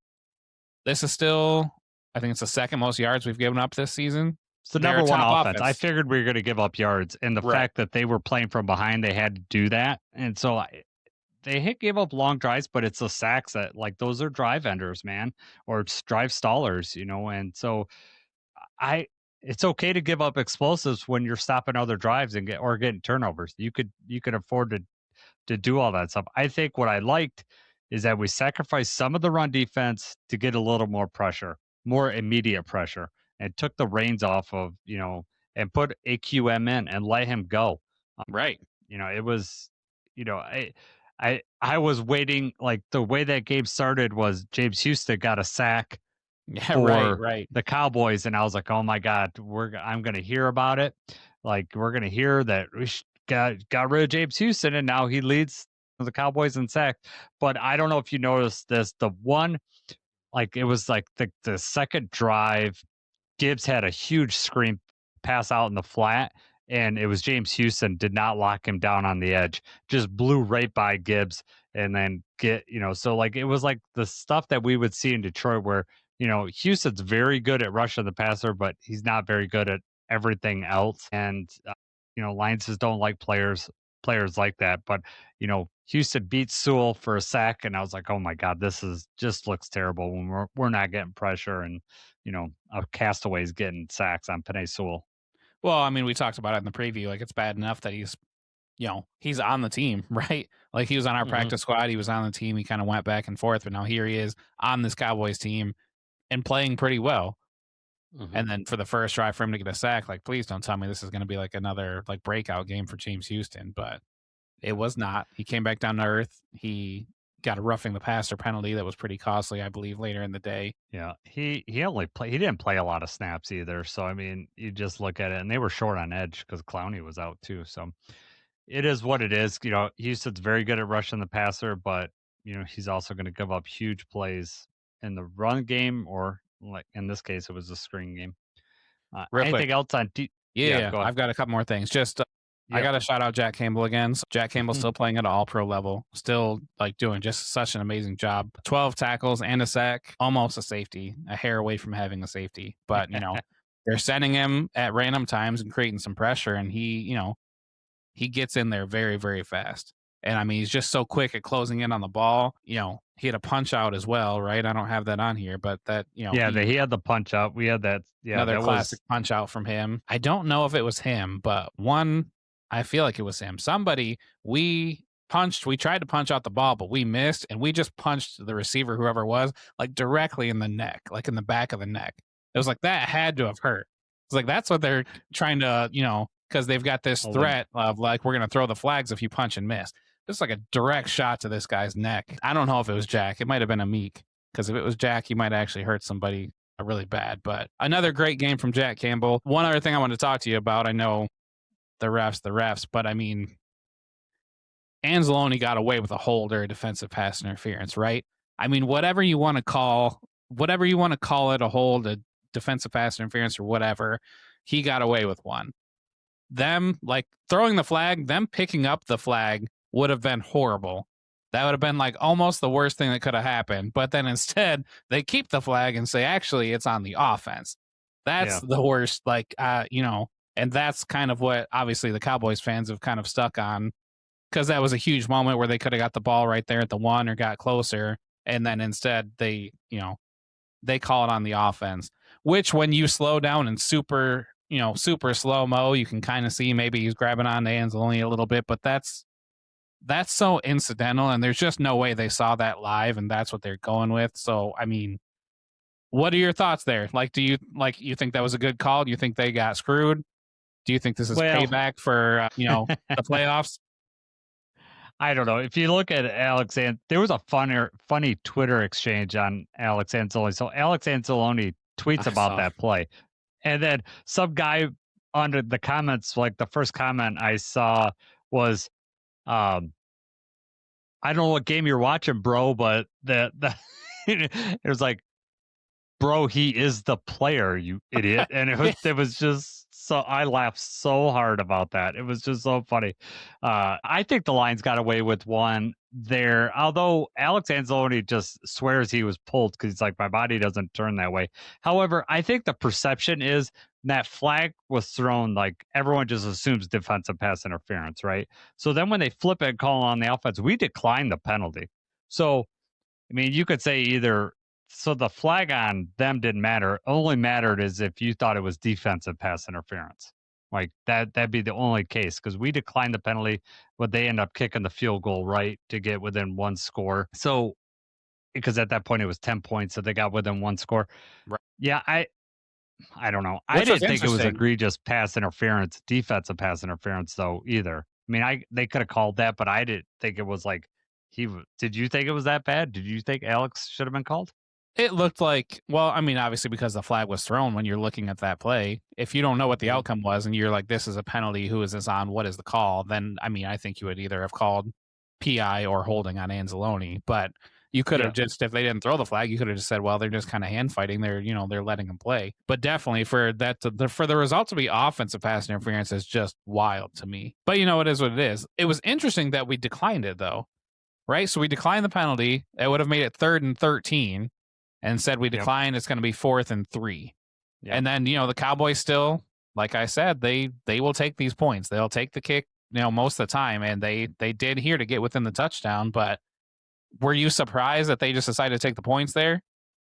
this is still, I think it's the second most yards we've given up this season. It's the number one offense. I figured we were going to give up yards, and the fact that they were playing from behind, they had to do that. And so they gave up long drives, but it's the sacks that, like, those are drive enders, man, or it's drive stallers, and so it's okay to give up explosives when you're stopping other drives and getting turnovers. You could afford to do all that stuff. I think what I liked is that we sacrificed some of the run defense to get a little more pressure, more immediate pressure, and took the reins off of, and put AQM in and let him go. Right. It was, I was waiting, like the way that game started was James Houston got a sack for the Cowboys, and I was like, oh my God, I'm going to hear about it. Like, we're going to hear that we got rid of James Houston, and now he leads the Cowboys in sack. But I don't know if you noticed this, the one, like it was like the second drive, Gibbs had a huge screen pass out in the flat, and it was James Houston did not lock him down on the edge, just blew right by Gibbs. and then get, so like it was like the stuff that we would see in Detroit where, Houston's very good at rushing the passer, but he's not very good at everything else. And, Lions just don't like players like that. But, Houston beat Sewell for a sack, and I was like, oh my God, this is just looks terrible when we're not getting pressure, and, a Castaway's getting sacks on Penei Sewell. Well, I mean, we talked about it in the preview. Like, it's bad enough that he's on the team, right? Like, he was on our practice squad. He was on the team. He kind of went back and forth, but now here he is on this Cowboys team and playing pretty well. And then for the first try for him to get a sack, like, please don't tell me this is going to be like another like breakout game for James Houston, but it was not. He came back down to earth. He got a roughing the passer penalty that was pretty costly, I believe, later in the day. Yeah, he didn't play a lot of snaps either. So I mean, you just look at it, and they were short on edge because Clowney was out too. So it is what it is. Houston's very good at rushing the passer, but he's also going to give up huge plays in the run game, or like in this case, it was a screen game. Real Anything quick. else on? Yeah, go ahead. I've got a couple more things. Just I got to shout out Jack Campbell again. So Jack Campbell's still playing at an all-pro level, still like doing just such an amazing job. 12 tackles and a sack, almost a safety, a hair away from having a safety. But, they're sending him at random times and creating some pressure, and he gets in there very, very fast. And I mean, he's just so quick at closing in on the ball. He had a punch out as well, right? I don't have that on here, but that, he had the punch out. We had that. Yeah, another that classic punch out from him. I don't know if it was him, but I feel like it was him. Somebody we tried to punch out the ball, but we missed, and we just punched the receiver, whoever it was, like directly in the neck, like in the back of the neck. It was like that had to have hurt. It's like that's what they're trying to, because they've got this threat of like, we're going to throw the flags if you punch and miss. Just like a direct shot to this guy's neck. I don't know if it was Jack. It might have been Amik, because if it was Jack, he might actually hurt somebody really bad. But another great game from Jack Campbell. One other thing I want to talk to you about, I know the refs, but I mean, Anzalone got away with a hold or a defensive pass interference, right? I mean, whatever you want to call it, a hold, a defensive pass interference, or whatever, he got away with one. Them like throwing the flag, them picking up the flag would have been horrible. That would have been like almost the worst thing that could have happened. But then instead, they keep the flag and say, actually, it's on the offense. That's the worst, and that's kind of what obviously the Cowboys fans have kind of stuck on, because that was a huge moment where they could have got the ball right there at the one or got closer. And then instead they call it on the offense, which when you slow down and super slow-mo, you can kind of see maybe he's grabbing on to Anzalone a little bit, but that's so incidental, and there's just no way they saw that live, and that's what they're going with. So, I mean, what are your thoughts there? Like, do you think that was a good call? Do you think they got screwed? Do you think this is payback for, the playoffs? I don't know. If you look at Alex, there was a funny Twitter exchange on Alex Anzalone. So Alex Anzalone tweets about that play. And then some guy under the comments, like the first comment I saw was, I don't know what game you're watching, bro, but the it was like, bro, he is the player, you idiot. And it was just so, I laughed so hard about that. It was just so funny. I think the Lions got away with one there, although Alex Anzalone just swears he was pulled because he's like, my body doesn't turn that way. However, I think the perception is that flag was thrown, like everyone just assumes defensive pass interference, right? So then when they flip it and call on the offense, we decline the penalty. So, I mean, you could say either, so the flag on them didn't matter. Only mattered is if you thought it was defensive pass interference. Like that'd be the only case, because we declined the penalty, but they end up kicking the field goal, right, to get within one score. So, because at that point it was 10 points, so they got within one score. Right. Yeah, I don't know. I didn't think it was egregious pass interference, defensive pass interference, though, either. I mean, they could have called that, but I didn't think it was like did you think it was that bad? Did you think Alex should have been called? It looked like, well, I mean, obviously because the flag was thrown when you're looking at that play, if you don't know what the outcome was and you're like, this is a penalty, who is this on, what is the call? Then, I mean, I think you would either have called PI or holding on Anzalone, but you could have just, if they didn't throw the flag, you could have just said, well, they're just kind of hand fighting. They're letting them play. But definitely for the result to be offensive pass interference is just wild to me. But it is what it is. It was interesting that we declined it though. right? So we declined the penalty. It would have made it 3rd and 13. And said we declined, it's going to be 4th and 3. Yep. And then, the Cowboys still, like I said, they will take these points. They'll take the kick, most of the time. And they did here to get within the touchdown. But were you surprised that they just decided to take the points there?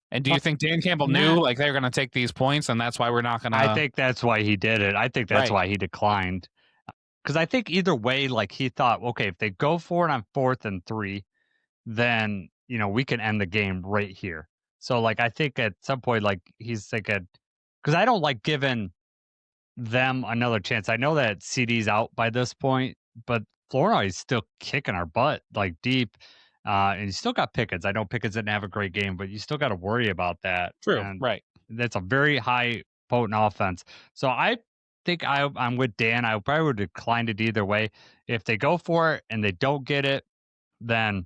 And do you think Dan Campbell knew like they were going to take these points and that's why we're not going to? I think that's why he did it. I think that's why he declined. Because I think either way, like he thought, okay, if they go for it on 4th and 3, then, we can end the game right here. So, like, I think at some point, like, he's thinking, because I don't like giving them another chance. I know that CD's out by this point, but Florida is still kicking our butt, like, deep. And you still got Pickens. I know Pickens didn't have a great game, but you still got to worry about that. True, and right. That's a very high, potent offense. So I think I'm with Dan. I probably would have declined it either way. If they go for it and they don't get it, then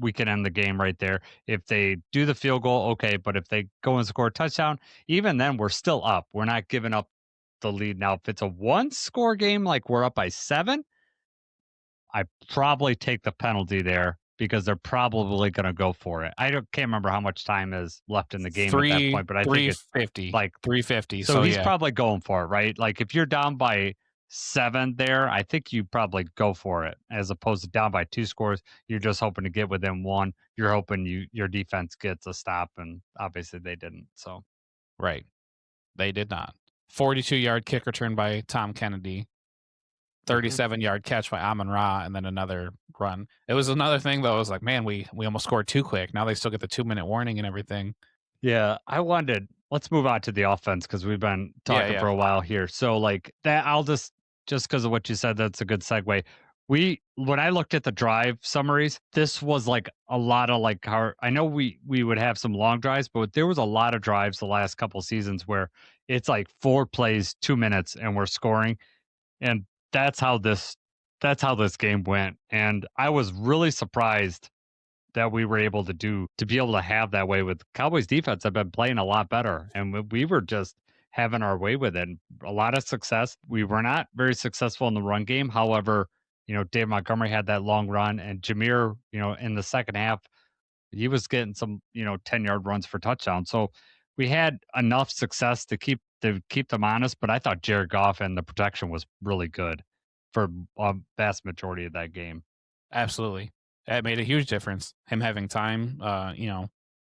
we can end the game right there. If they do the field goal, okay. But if they go and score a touchdown, even then we're still up. We're not giving up the lead. Now, if it's a 1-score game, like we're up by 7, I probably take the penalty there because they're probably going to go for it. Can't remember how much time is left in the game at that point, but I think it's 350, like 350. So he's probably going for it, right? Like if you're down by 7 there, I think you probably go for it as opposed to down by 2 scores. You're just hoping to get within 1. You're hoping your defense gets a stop, and obviously they didn't. So, right, they did not. 42-yard kick return by Tom Kennedy, 37-yard catch by Amon Ra, and then another run. It was another thing though. It was like, man, we almost scored too quick. Now they still get the 2-minute warning and everything. Yeah, let's move on to the offense because we've been talking for a while here. So like that, I'll just because of what you said, that's a good segue. When I looked at the drive summaries, this was like a lot of like I know we would have some long drives, but there was a lot of drives the last couple seasons where it's like 4 plays, 2 minutes, and we're scoring, and that's how this game went. And I was really surprised that we were able to be able to have that way with Cowboys defense. Have been playing a lot better, and we were just having our way with it. A lot of success. We were not very successful in the run game. However, Dave Montgomery had that long run, and Jameer, in the second half, he was getting some, 10-yard runs for touchdowns. So we had enough success to keep them honest. But I thought Jared Goff and the protection was really good for a vast majority of that game. Absolutely. It made a huge difference. Him having time, I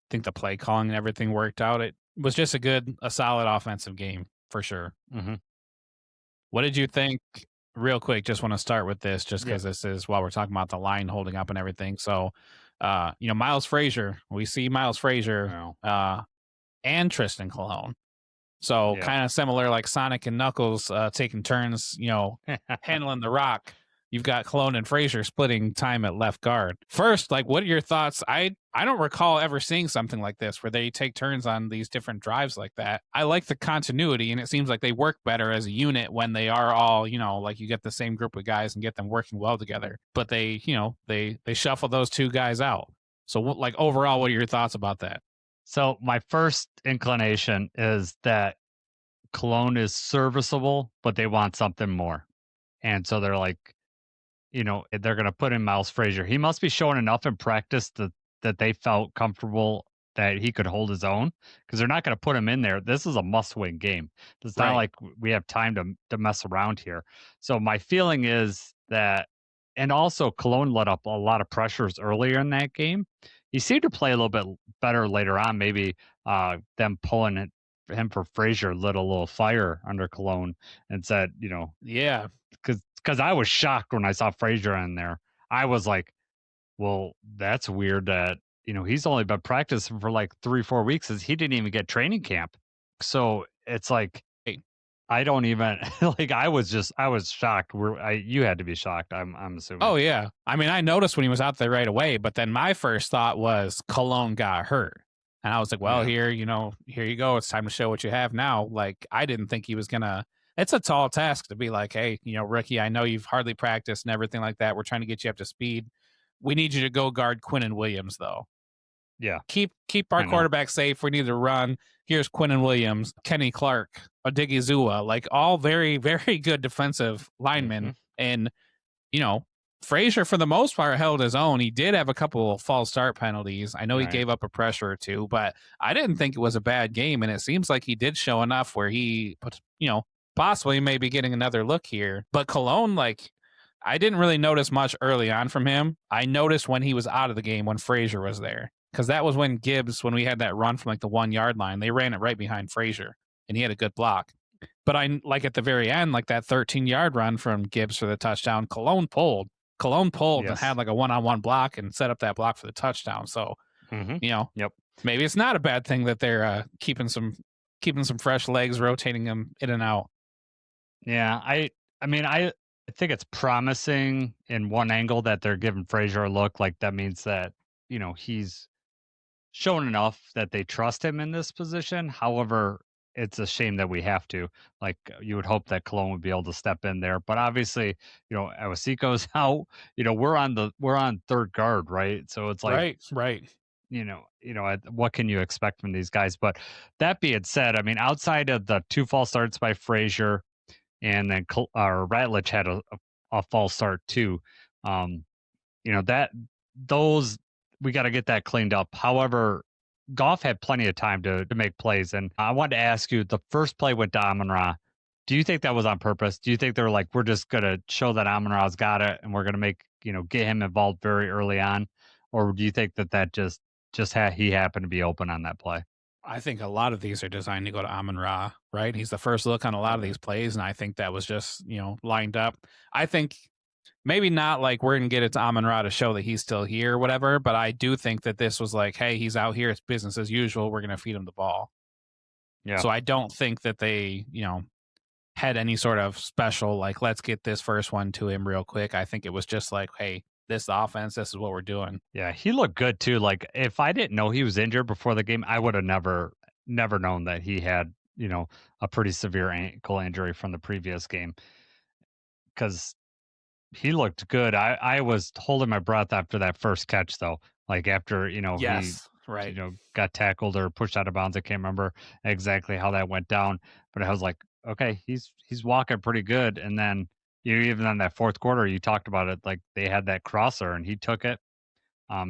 think the play calling and everything worked out. It was just a solid offensive game for sure. Mm-hmm. What did you think? Real quick, just want to start with this, just because this is while we're talking about the line holding up and everything. So, Miles Frazier, we see Miles Frazier and Tristan Colon. So kind of similar, like Sonic and Knuckles taking turns, handling the rock. You've got Colon and Frazier splitting time at left guard. First, like, what are your thoughts? I don't recall ever seeing something like this where they take turns on these different drives like that. I like the continuity, and it seems like they work better as a unit when they are all, like you get the same group of guys and get them working well together. But they shuffle those 2 guys out. So, like, overall, what are your thoughts about that? So my first inclination is that Cologne is serviceable, but they want something more. And so they're like, they're going to put in Miles Frazier. He must be showing enough in practice that they felt comfortable that he could hold his own, because they're not going to put him in there. This is a must-win game. It's not like we have time to mess around here. So my feeling is that, and also Cologne let up a lot of pressures earlier in that game. He seemed to play a little bit better later on. Maybe them pulling him for Frazier lit a little fire under Cologne and said, because I was shocked when I saw Frazier in there. I was like, well, that's weird that, he's only been practicing for like 3-4 weeks. He didn't even get training camp. So it's like, I don't even like, I was shocked. You had to be shocked. I'm assuming. Oh yeah. I mean, I noticed when he was out there right away, but then my first thought was Cologne got hurt. And I was like, well, here you go. It's time to show what you have now. Like, I didn't think he was it's a tall task to be like, hey, rookie, I know you've hardly practiced and everything like that. We're trying to get you up to speed. We need you to go guard Quinnen Williams, though. Yeah. Keep our quarterback safe. We need to run. Here's Quinnen Williams, Kenny Clark, Odigizua, like all very, very good defensive linemen. Mm-hmm. And, Frazier, for the most part, held his own. He did have a couple of false start penalties. I know he gave up a pressure or two, but I didn't think it was a bad game. And it seems like he did show enough where he, possibly maybe getting another look here. But Cologne, I didn't really notice much early on from him. I noticed when he was out of the game when Frazier was there. Because that was when Gibbs, when we had that run from the 1 yard line, they ran it right behind Frazier, and he had a good block. But at the very end, that 13-yard run from Gibbs for the touchdown, Cologne pulled and had a one-on-one block and set up that block for the touchdown. So, maybe it's not a bad thing that they're keeping some fresh legs, rotating them in and out. Yeah, I think it's promising in one angle that they're giving Frazier a look. That means that he's shown enough that they trust him in this position. However, it's a shame that we have to. You would hope that Cologne would be able to step in there, but obviously, Awasiko's out. We're on third guard, right? So it's right. What can you expect from these guys? But that being said, outside of the 2 false starts by Frazier, and then Ratledge had a false start too. That those we got to get that cleaned up. However, Goff had plenty of time to make plays. And I wanted to ask you, the first play went to Amon-Ra. Do you think that was on purpose? Do you think they're we're just going to show that Amon-Ra's got it and we're going to get him involved very early on? Or do you think that he happened to be open on that play? I think a lot of these are designed to go to Amon-Ra, right? He's the first look on a lot of these plays. And I think that was just, lined up. I think maybe not we're going to get it to Amon-Ra to show that he's still here or whatever, but I do think that this was hey, he's out here. It's business as usual. We're going to feed him the ball. Yeah. So I don't think that they, had any sort of special, let's get this first one to him real quick. I think it was just hey, this is the offense. This is what we're doing. Yeah, he looked good too. If I didn't know he was injured before the game, I would have never known that he had, a pretty severe ankle injury from the previous game. Because he looked good. I was holding my breath after that first catch, though. After yes, he right, got tackled or pushed out of bounds. I can't remember exactly how that went down, but I was like, okay, he's walking pretty good. And then even in that fourth quarter, you talked about it. They had that crosser and he took it.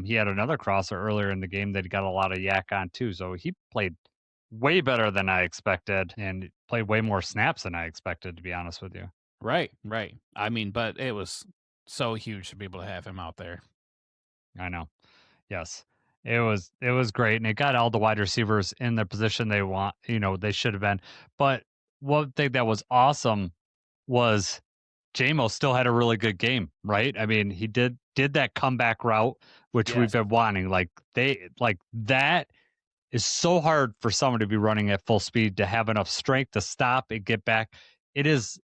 He had another crosser earlier in the game that he got a lot of yak on too. So he played way better than I expected and played way more snaps than I expected, to be honest with you. Right. But it was so huge to be able to have him out there. I know. Yes. It was great. And it got all the wide receivers in the position they want, they should have been. But one thing that was awesome was Jamo still had a really good game, right? He did that comeback route, which we've been wanting. That is so hard for someone to be running at full speed, to have enough strength to stop and get back. It is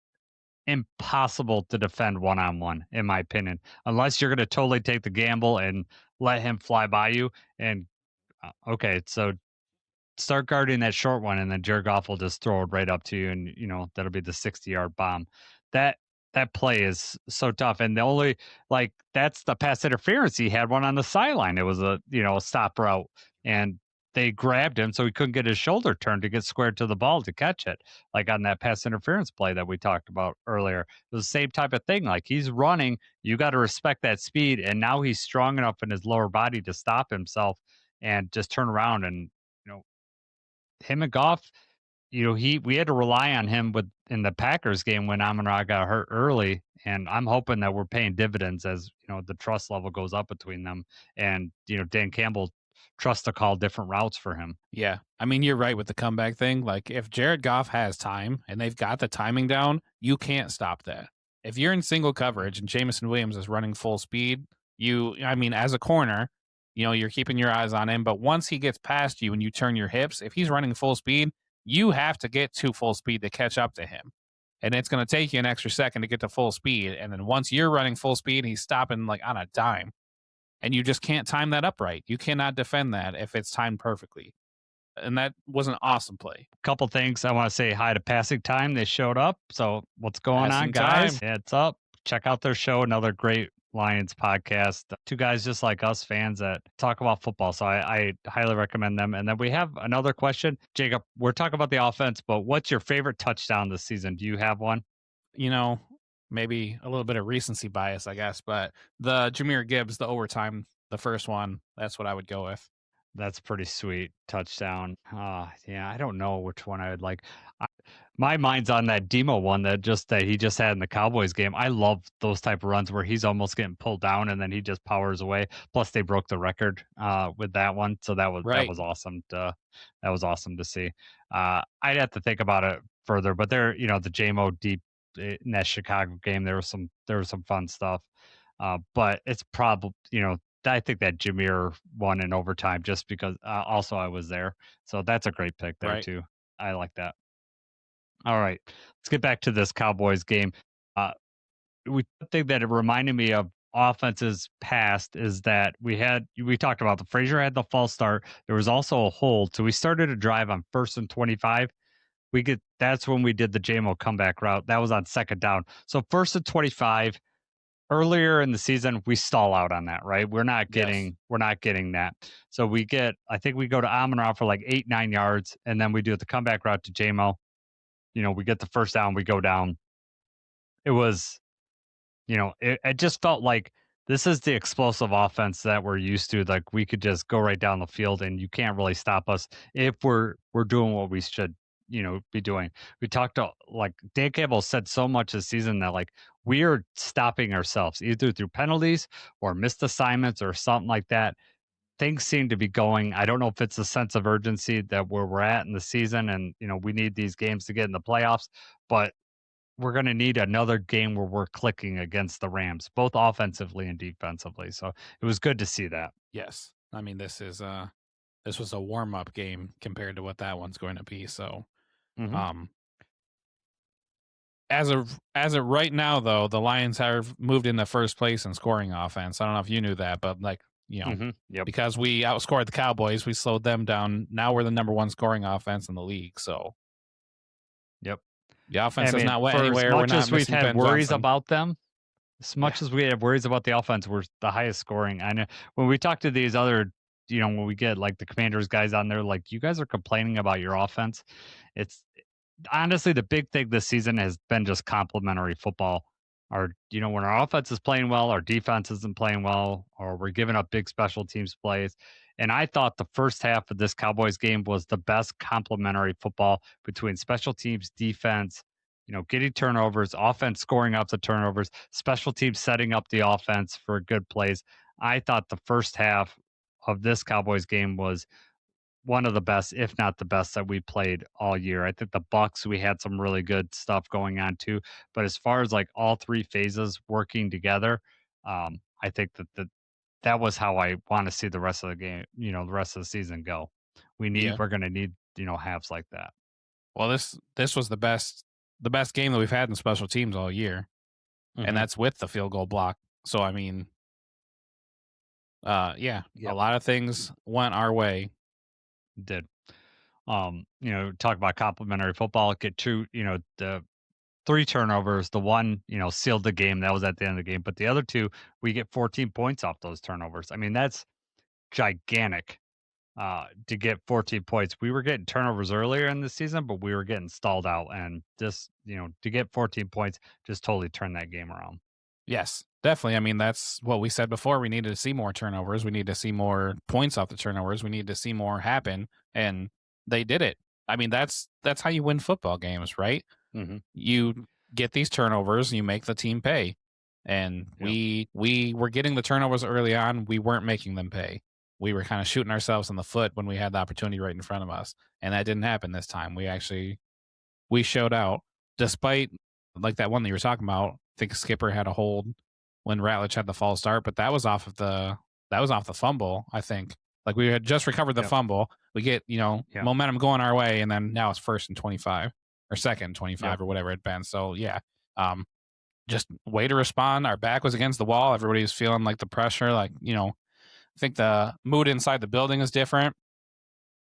impossible to defend one-on-one, in my opinion, unless you're going to totally take the gamble and let him fly by you. And okay, so start guarding that short one, and then Jared Goff will just throw it right up to you, and that'll be the 60-yard bomb. That play is so tough, and the only that's the pass interference. He had one on the sideline. It was a stop route, and they grabbed him so he couldn't get his shoulder turned to get squared to the ball to catch it. On that pass interference play that we talked about earlier, it was the same type of thing. He's running, you got to respect that speed, and now he's strong enough in his lower body to stop himself and just turn around. And him and Goff, we had to rely on him in the Packers game when Amon-Ra got hurt early, and I'm hoping that we're paying dividends as the trust level goes up between them, and Dan Campbell trusts to call different routes for him. Yeah, you're right with the comeback thing. If Jared Goff has time and they've got the timing down, you can't stop that. If you're in single coverage and Jameson Williams is running full speed, as a corner, you're keeping your eyes on him. But once he gets past you and you turn your hips, if he's running full speed, you have to get to full speed to catch up to him. And it's going to take you an extra second to get to full speed. And then once you're running full speed, he's stopping on a dime. And you just can't time that up right. You cannot defend that if it's timed perfectly. And that was an awesome play. Couple things. I want to say hi to Passing Time. They showed up. So what's going on, guys? Time. It's up. Check out their show. Another great Lions podcast. Two guys just like us, fans that talk about football. So I highly recommend them. And then we have another question. Jacob, we're talking about the offense, but what's your favorite touchdown this season? Do you have one? maybe a little bit of recency bias, I guess. But the Jameer Gibbs, the overtime, the first one, that's what I would go with. That's pretty sweet touchdown. Yeah, I don't know which one I would like. I, my mind's on that Demo one that he just had in the Cowboys game. I love those type of runs where he's almost getting pulled down and then he just powers away. Plus, they broke the record with that one, so that Right. was awesome. That was awesome to see. I'd have to think about it further, but there, the JMO deep in that Chicago game, there was some fun stuff. But it's probably I think that Jameer won in overtime just because also I was there. So that's a great pick there Right. too. I like that. All right. Let's get back to this Cowboys game. Uh we think that it reminded me of offenses past is that we talked about the Frazier had the false start. There was also a hold. So we started a drive on 1st and 25. That's when we did the JMO comeback route. That was on 2nd down. So 1st and 25. Earlier in the season, we stall out on that, right? We're not getting that. So I think we go to Amon for like 8-9 yards, and then we do the comeback route to JMO. We get the first down, we go down. It was, it just felt like this is the explosive offense that we're used to. Like we could just go right down the field, and you can't really stop us if we're doing what we should, be doing. We talked to like Dan Campbell said so much this season that like we are stopping ourselves either through penalties or missed assignments or something like that. Things seem to be going. I don't know if it's a sense of urgency that where we're at in the season, and we need these games to get in the playoffs, but we're going to need another game where we're clicking against the Rams, both offensively and defensively. So it was good to see that. Yes. I mean, this was a warm up game compared to what that one's going to be. So, Mm-hmm. as of right now, though, the Lions have moved into first place in scoring offense. I don't know if you knew that, but Mm-hmm. Yep. because we outscored the Cowboys, we slowed them down. Now we're the number one scoring offense in the league. So, Yep. the offense I has mean, not went for anywhere. as We're much not as we've missing had Ben worries Johnson. about them, as much as we have worries about the offense, we're the highest scoring. I know when we talk to these other, when we get like the Commanders guys on there, like you guys are complaining about your offense. It's honestly the big thing this season has been just complementary football. When our offense is playing well, our defense isn't playing well, or we're giving up big special teams plays. And I thought the first half of this Cowboys game was the best complementary football between special teams, defense, getting turnovers, offense scoring up the turnovers, special teams setting up the offense for good plays. I thought the first half of this Cowboys game was one of the best, if not the best, that we played all year. I think the Bucks, we had some really good stuff going on too. But as far as like all three phases working together, I think that was how I want to see the rest of the game, the rest of the season go. We're going to need, halves like that. Well, this was the best game that we've had in special teams all year, and that's with the field goal block. So I mean, yeah, a lot of things went our way. Did talk about complimentary football, get two, the 3 turnovers. The one, sealed the game. That was at the end of the game. But the other 2, we get 14 points off those turnovers. I mean, that's gigantic to get 14 points. We were getting turnovers earlier in the season, but we were getting stalled out. And this, to get 14 points just totally turned that game around. Yes, definitely. I mean, that's what we said before. We needed to see more turnovers. We need to see more points off the turnovers. We need to see more happen, and they did it. I mean, that's how you win football games, right? Mm-hmm. You get these turnovers, you make the team pay, and we were getting the turnovers early on. We weren't making them pay. We were kind of shooting ourselves in the foot when we had the opportunity right in front of us, and that didn't happen this time. We showed out, despite like that one that you were talking about. I think Skipper had a hold when Ratledge had the false start, but that was off the fumble. I think like we had just recovered the fumble. We get momentum going our way, and then now it's 1st and 25 or 2nd and 25 or whatever it'd been. So yeah, just way to respond. Our back was against the wall. Everybody was feeling like the pressure. Like I think the mood inside the building is different.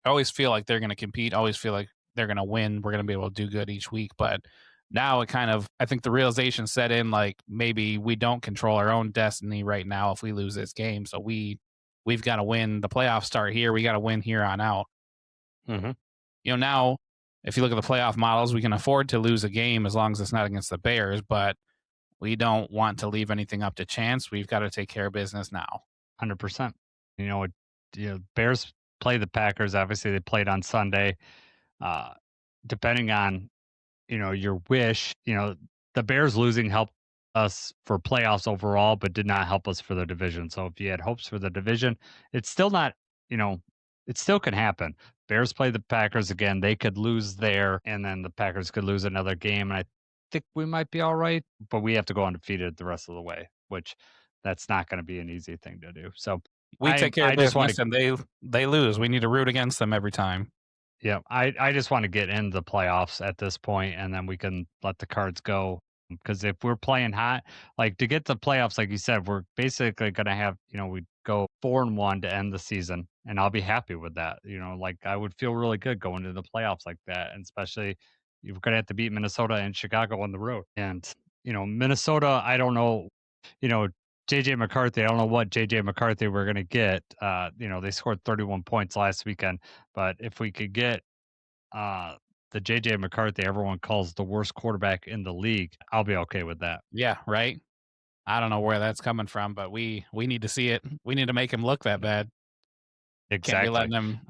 I always feel like they're going to compete. I always feel like they're going to win. We're going to be able to do good each week, but now it kind of, I think the realization set in, like maybe we don't control our own destiny right now if we lose this game. So we've got to win. The playoffs start here. We got to win here on out. Mm-hmm. Now if you look at the playoff models, we can afford to lose a game as long as it's not against the Bears. But We don't want to leave anything up to chance. We've got to take care of business now. 100%. Bears play the Packers. Obviously, they played on Sunday. Depending on your wish, the Bears losing helped us for playoffs overall, but did not help us for the division. So if you had hopes for the division, it's still not, it still can happen. Bears play the Packers again. They could lose there, and then the Packers could lose another game. And I think we might be all right, but we have to go undefeated the rest of the way, which that's not going to be an easy thing to do. So We take care of I just want business, and they lose. We need to root against them every time. Yeah, I just want to get into the playoffs at this point, and then we can let the cards go. Because if we're playing hot, like to get to playoffs, like you said, we're basically going to have, we go 4-1 to end the season, and I'll be happy with that. Like I would feel really good going into the playoffs like that, and especially you're going to have to beat Minnesota and Chicago on the road. And Minnesota, I don't know, JJ McCarthy, I don't know what JJ McCarthy we're going to get. They scored 31 points last weekend, but if we could get the JJ McCarthy everyone calls the worst quarterback in the league, I'll be okay with that. Yeah, right. I don't know where that's coming from, but we need to see it. We need to make him look that bad. Exactly. Can't be letting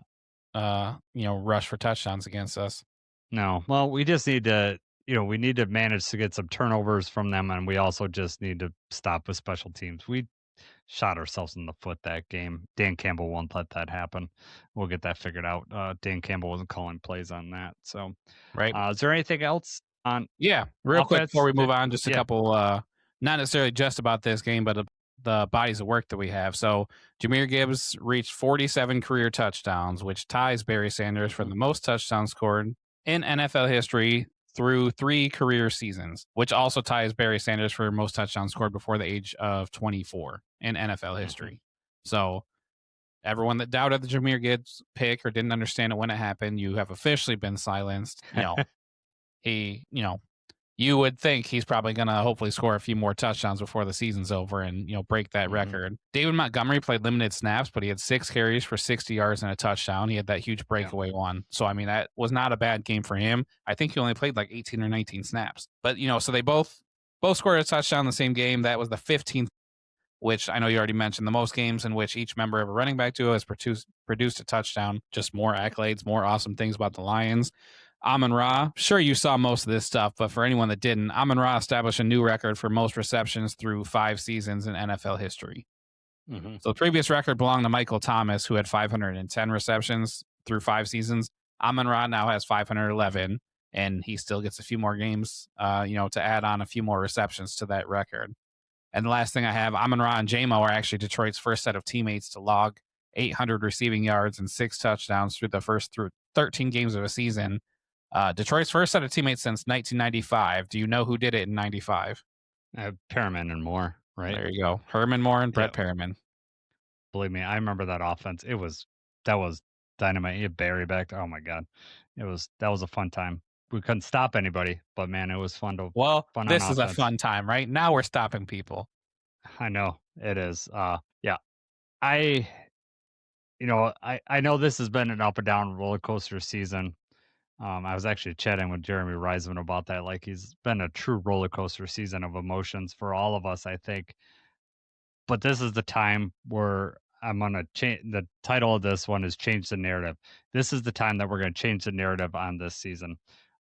him, rush for touchdowns against us. No. Well, we just need to, we need to manage to get some turnovers from them, and we also just need to stop with special teams. We shot ourselves in the foot that game. Dan Campbell won't let that happen. We'll get that figured out. Dan Campbell wasn't calling plays on that. So, right. Is there anything else on? Yeah, real quick before we move on, just a yeah. couple, not necessarily just about this game, but the bodies of work that we have. So Jameer Gibbs reached 47 career touchdowns, which ties Barry Sanders for the most touchdowns scored in NFL history through 3 career seasons, which also ties Barry Sanders for most touchdowns scored before the age of 24 in NFL history. So everyone that doubted the Jameer Gibbs pick or didn't understand it when it happened, you have officially been silenced. You would think he's probably going to hopefully score a few more touchdowns before the season's over and, break that record. David Montgomery played limited snaps, but he had 6 carries for 60 yards and a touchdown. He had that huge breakaway one. So, I mean, that was not a bad game for him. I think he only played like 18 or 19 snaps. But, so they both scored a touchdown in the same game. That was the 15th, which I know you already mentioned, the most games in which each member of a running back duo has produced a touchdown. Just more accolades, more awesome things about the Lions. Amon Ra, sure you saw most of this stuff, but for anyone that didn't, Amon Ra established a new record for most receptions through 5 seasons in NFL history. So the previous record belonged to Michael Thomas, who had 510 receptions through 5 seasons. Amon Ra now has 511, and he still gets a few more games, to add on a few more receptions to that record. And the last thing I have, Amon Ra and Jamo are actually Detroit's first set of teammates to log 800 receiving yards and 6 touchdowns through 13 games of a season. Detroit's first set of teammates since 1995. Do you know who did it in 95? Perriman and Moore, right? There you go. Herman Moore and Brett Perriman. Believe me, I remember that offense. That was dynamite. You had Barry back. Oh my God. That was a fun time. We couldn't stop anybody, but man, it was fun to. This is a fun time, right? Now we're stopping people. I know it is. Yeah. I know this has been an up and down roller coaster season. I was actually chatting with Jeremy Reisman about that. Like he's been a true roller coaster season of emotions for all of us, I think. But this is the time where I'm going to change. The title of this one is Change the Narrative. This is the time that we're going to change the narrative on this season.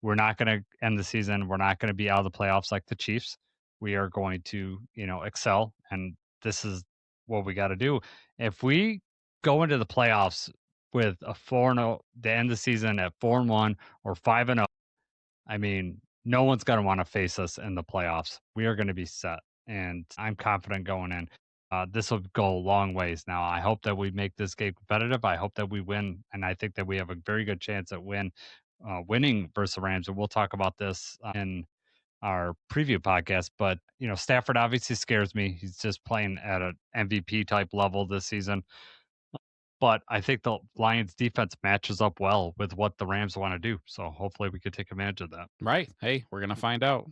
We're not going to end the season. We're not going to be out of the playoffs like the Chiefs. We are going to, excel. And this is what we got to do. If we go into the playoffs with a 4-0, the end of the season at 4-1 or 5-0, I mean, no one's going to want to face us in the playoffs. We are going to be set. And I'm confident going in. This will go a long ways now. I hope that we make this game competitive. I hope that we win. And I think that we have a very good chance at winning versus the Rams. And we'll talk about this in our preview podcast. But, Stafford obviously scares me. He's just playing at an MVP type level this season. But I think the Lions defense matches up well with what the Rams want to do. So hopefully we could take advantage of that. Right. Hey, we're going to find out.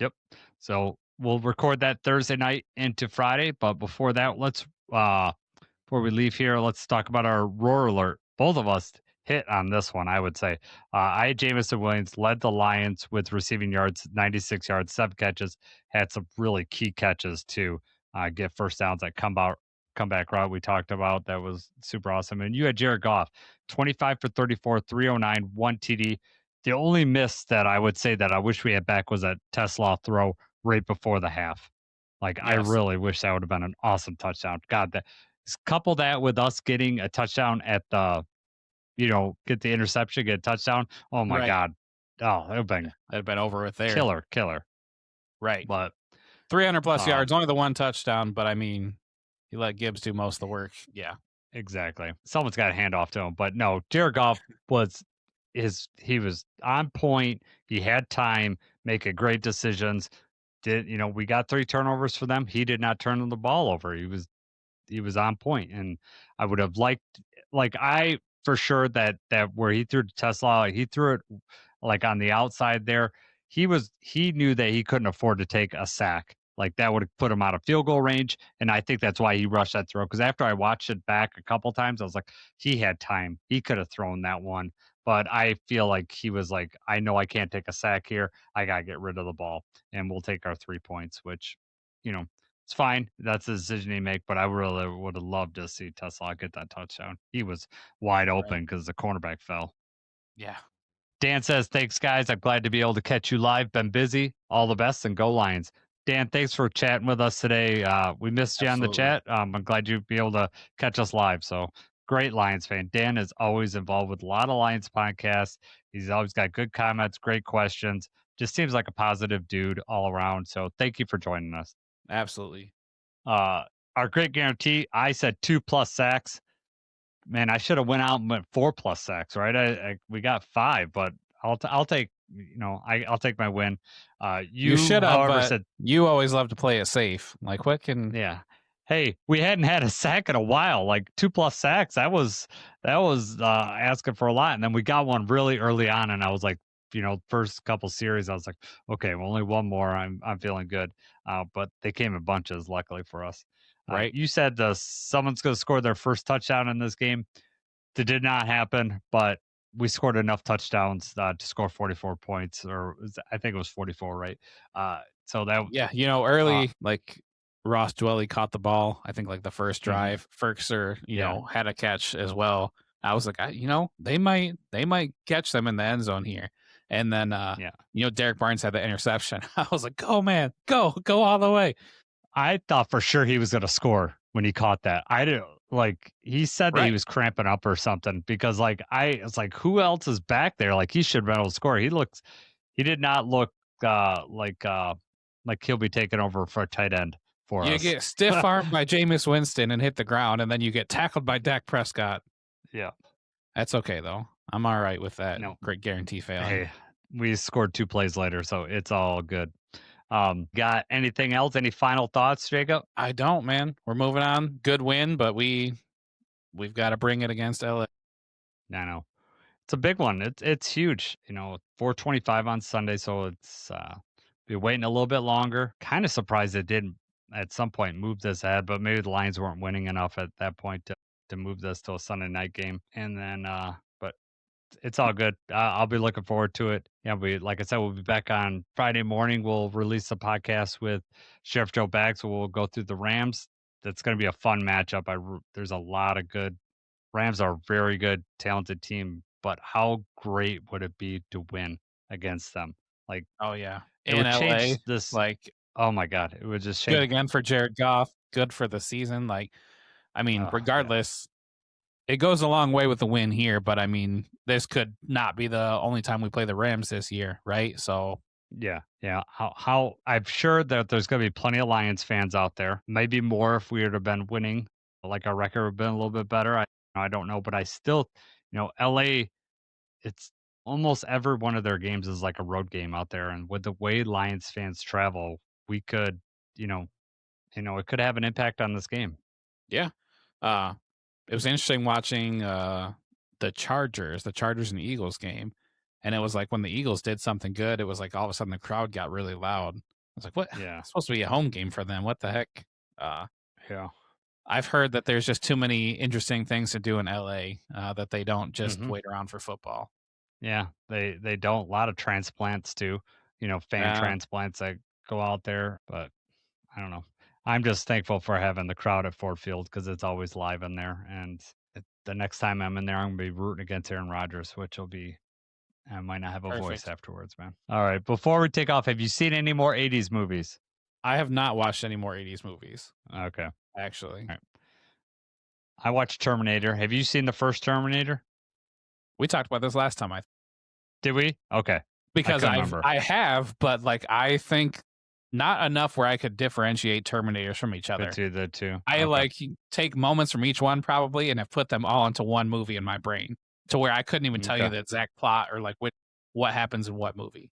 Yep. So we'll record that Thursday night into Friday. But before that, before we leave here, let's talk about our roar alert. Both of us hit on this one, I would say. I had Jamison Williams led the Lions with receiving yards, 96 yards, 7 catches, had some really key catches to get first downs that comeback route we talked about. That was super awesome. And you had Jared Goff, 25 for 34, 309, 1 TD. The only miss that I would say that I wish we had back was that Tesla throw right before the half. Like, I Yes. really wish that would have been an awesome touchdown. God, that couple that with us getting a touchdown at the, get the interception, get a touchdown. Oh my Right. God. Oh, it would have been That'd have been over with there. killer. Right. But 300 plus yards, only the one touchdown, but I mean, you let Gibbs do most of the work. Yeah. exactly. Someone's got to hand off to him. But no, Jared Goff he was on point. He had time, making great decisions. We got 3 turnovers for them. He did not turn the ball over. He was on point, and I would have liked, like, I for sure that where he threw to Tesla, like, he threw it like on the outside there. He knew that he couldn't afford to take a sack. Like, that would have put him out of field goal range, and I think that's why he rushed that throw. Because after I watched it back a couple times, I was like, he had time. He could have thrown that one, but I feel like he was like, I know I can't take a sack here. I gotta get rid of the ball, and we'll take our 3 points, which, it's fine. That's a decision he make, but I really would have loved to see Tesla get that touchdown. He was wide open because the cornerback fell. Yeah. Dan says, thanks, guys. I'm glad to be able to catch you live. Been busy. All the best and go Lions. Dan, thanks for chatting with us today. We missed you on the Absolutely. chat. I'm glad you'd be able to catch us live. So, great Lions fan. Dan is always involved with a lot of Lions podcasts. He's always got good comments, great questions. Just seems like a positive dude all around. So, thank you for joining us. Absolutely. Our great guarantee, I said 2+ sacks. Man, I should have went out and went 4+ sacks, right? We got 5, but I'll take, I'll take my win. You should have, however, but said, you always love to play it safe. Like, what can? yeah. Hey, we hadn't had a sack in a while. Like 2+ sacks, that was asking for a lot. And then we got one really early on, and I was like, first couple series, I was like, okay, well, only one more. I'm feeling good. But they came in bunches, luckily for us. Right. You said someone's going to score their first touchdown in this game. That did not happen, but we scored enough touchdowns to score 44 points, I think it was 44, right? So that, Yeah. Early, like Ross Dwelly caught the ball. I think like the first drive. Ferkser, had a catch as well. I was like, they might catch them in the end zone here. And then, Derek Barnes had the interception. I was like, go, man, go all the way. I thought for sure he was going to score when he caught that. I didn't, like, he said that he was cramping up or something, because like I was like, who else is back there? Like, he should be able to score. He did not look like he'll be taking over for a tight end for You us. get stiff armed by Jameis Winston and hit the ground, and then you get tackled by Dak Prescott. Yeah. That's okay though. I'm all right with that. No. Great guarantee failing. Hey, we scored 2 plays later, so it's all good. Got anything else? Any final thoughts, Jacob? I don't, man. We're moving on. Good win, but we've got to bring it against LA. I know. It's a big one. It's huge. 4:25 on Sunday, so it's be waiting a little bit longer. Kind of surprised it didn't at some point move this ahead, but maybe the Lions weren't winning enough at that point to move this to a Sunday night game. And then but it's all good. I'll be looking forward to it. Yeah, like I said, we'll be back on Friday morning. We'll release a podcast with Sheriff Joe Baggs. So we'll go through the Rams. That's going to be a fun matchup. There's a lot of good. Rams are a very good, talented team, but how great would it be to win against them? Like, Oh yeah, it would change this. Like, oh my God, it would just change. Good again for Jared Goff. Good for the season. Like, I mean, regardless, it goes a long way with the win here. But I mean, this could not be the only time we play the Rams this year, right? So yeah. How I'm sure that there's going to be plenty of Lions fans out there. Maybe more if we would have been winning. Like, our record would have been a little bit better. I don't know, but I still, LA, it's almost every one of their games is like a road game out there. And with the way Lions fans travel, we could, it could have an impact on this game. yeah, it was interesting watching the Chargers and the Eagles game, and it was like when the Eagles did something good, it was like all of a sudden the crowd got really loud. I was like, what? Yeah. It's supposed to be a home game for them. What the heck? Yeah. I've heard that there's just too many interesting things to do in LA that they don't just Mhm. wait around for football. Yeah, they don't. A lot of transplants too. Fan transplants that go out there. But I don't know. I'm just thankful for having the crowd at Ford Field because it's always live in there. And the next time I'm in there, I'm gonna be rooting against Aaron Rodgers, which will be. I might not have a voice Perfect. afterwards, man. All right. Before we take off, have you seen any more '80s movies? I have not watched any more 80s movies, Okay. actually. All right. I watched Terminator. Have you seen the first Terminator? We talked about this last time, Did we? Okay. because couldn't remember. I have, but like I think not enough where I could differentiate Terminators from each other. Between the two. I Okay. like take moments from each one probably and have put them all into one movie in my brain to where I couldn't even tell you Okay. the exact plot or like what happens in what movie.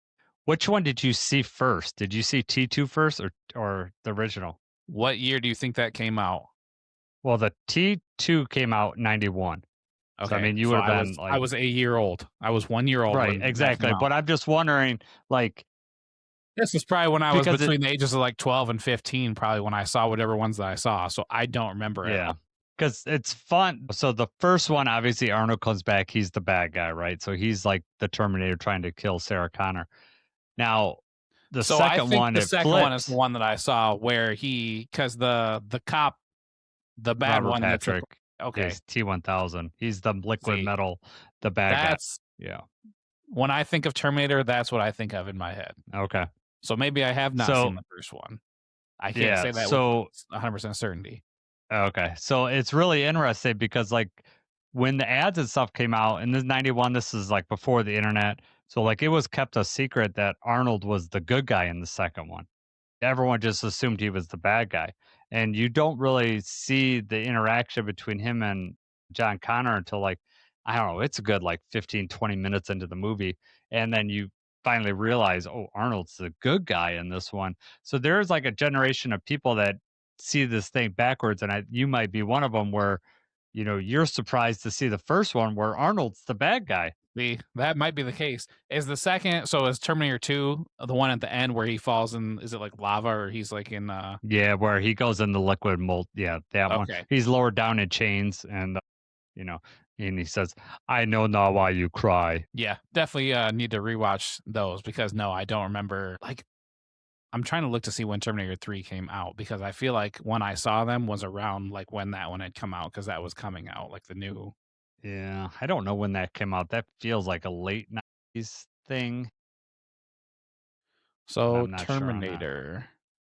Which one did you see first? Did you see T2 first or the original? What year do you think that came out? Well, the T2 came out in 91. Okay. So, I mean, you so would have I been was like. I was a year old. I was 1 year old. Right, when that exactly. came out. But I'm just wondering, like. This was probably when I was Because between the ages of like 12 and 15, probably when I saw whatever ones that I saw. So I don't remember it. Yeah. Because it's fun. So the first one, obviously, Arnold comes back. He's the bad guy, right? So he's like the Terminator trying to kill Sarah Connor. Now, the So I second think one, the it second one is the flips. one that I saw where because the cop, the bad Robert one Patrick that's okay. is T1000. He's the liquid See, metal, the bad guy. That's Yeah. when I think of Terminator, that's what I think of in my head. Okay. So maybe I have not seen the first one. I can't Yeah, say that so with 100% certainty. okay. So it's really interesting because like when the ads and stuff came out in this 91, this is like before the internet. So like it was kept a secret that Arnold was the good guy in the second one. Everyone just assumed he was the bad guy. And you don't really see the interaction between him and John Connor until like, I don't know, it's a good like 15, 20 minutes into the movie. And then you finally realize, oh, Arnold's the good guy in this one. So there's like a generation of people that see this thing backwards. And you might be one of them where, you're surprised to see the first one where Arnold's the bad guy. That might be the case. Is Terminator 2 the one at the end where he falls in, is it like lava or he's like in Yeah, where he goes in the liquid mold. Yeah, that one. Okay. He's lowered down in chains and and he says, "I know not why you cry." Yeah, definitely need to rewatch those because no, I don't remember. Like, I'm trying to look to see when Terminator 3 came out because I feel like when I saw them was around like when that one had come out because that was coming out like the new. Yeah, I don't know when that came out. That feels like a late 90s thing. So I'm not sure on that. Terminator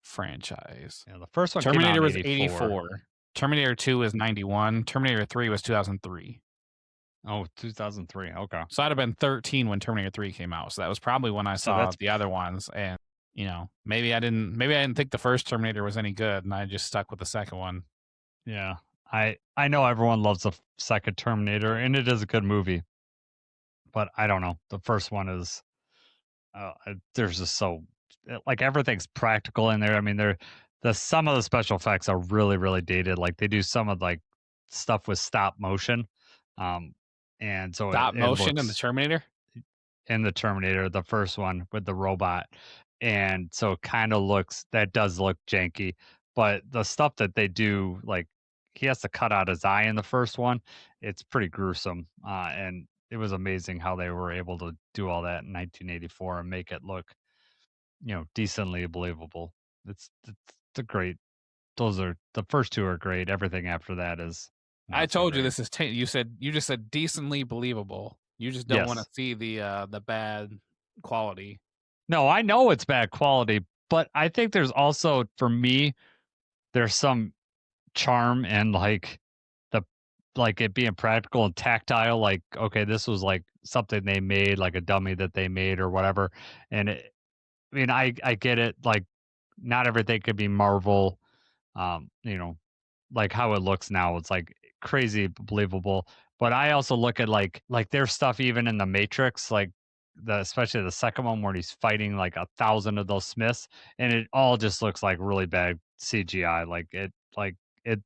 franchise. Yeah, the first one Terminator came out was in 84. 84. Terminator 2 was 91. Terminator 3 was 2003. Oh, 2003. Okay. So I'd have been 13 when Terminator 3 came out. So that was probably when I saw the other ones. And maybe I didn't think the first Terminator was any good, and I just stuck with the second one. Yeah, I know everyone loves the second Terminator, and it is a good movie. But I don't know. The first one is, there's just like everything's practical in there. I mean, some of the special effects are really, really dated. Like they do some of like stuff with stop motion. And so Stop motion in the looks Terminator? in the Terminator, the first one with the robot. And so it kind of that does look janky, but the stuff that they do, like he has to cut out his eye in the first one, it's pretty gruesome. And it was amazing how they were able to do all that in 1984 and make it look, decently believable. It's a great. Those are the first two are great. Everything after that is. I told you this is. You just said decently believable. You just don't want to see the bad quality. No, I know it's bad quality, but I think there's also, for me, there's some charm and like it being practical and tactile. Like, okay, this was like something they made, like a dummy that they made or whatever. And I mean, I get it. Like, not everything could be Marvel. Like how it looks now, it's like crazy believable. But I also look at like their stuff even in the Matrix, like especially the second one where he's fighting like 1,000 of those Smiths, and it all just looks like really bad CGI. It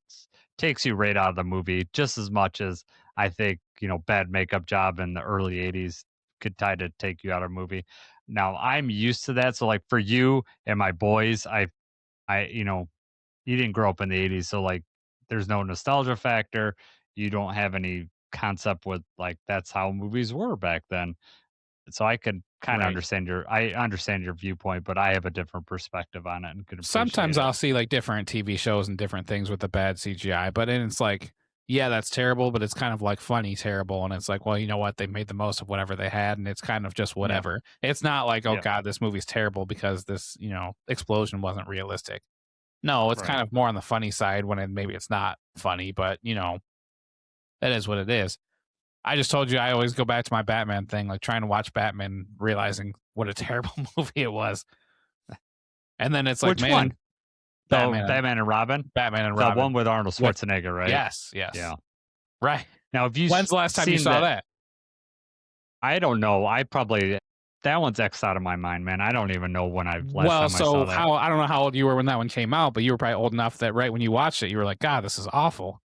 takes you right out of the movie just as much as I think bad makeup job in the early '80s could try to take you out of a movie. Now I'm used to that, so like for you and my boys, I you didn't grow up in the '80s, so like there's no nostalgia factor. You don't have any concept with like that's how movies were back then. So I could kind of Right. understand your viewpoint, but I have a different perspective on it and could appreciate Sometimes it. I'll see like different TV shows and different things with the bad CGI, but then it's like, yeah, that's terrible, but it's kind of like funny terrible, and it's like, well, you know what? They made the most of whatever they had, and it's kind of just whatever. It's not like, oh Yeah. god, this movie's terrible because this, explosion wasn't realistic. No, it's Right. kind of more on the funny side when maybe it's not funny, but that is what it is. I just told you I always go back to my Batman thing, like trying to watch Batman, realizing what a terrible movie it was. And then it's like, Which man, one? Batman, Batman and Robin? Batman and The Robin. one with Arnold Schwarzenegger, right? Yes. Yeah. Right. Now, if you When's the last time you saw that? I don't know. That one's X'd out of my mind, man. I don't even know when I last time I saw that. I don't know how old you were when that one came out, but you were probably old enough that right when you watched it, you were like, God, this is awful.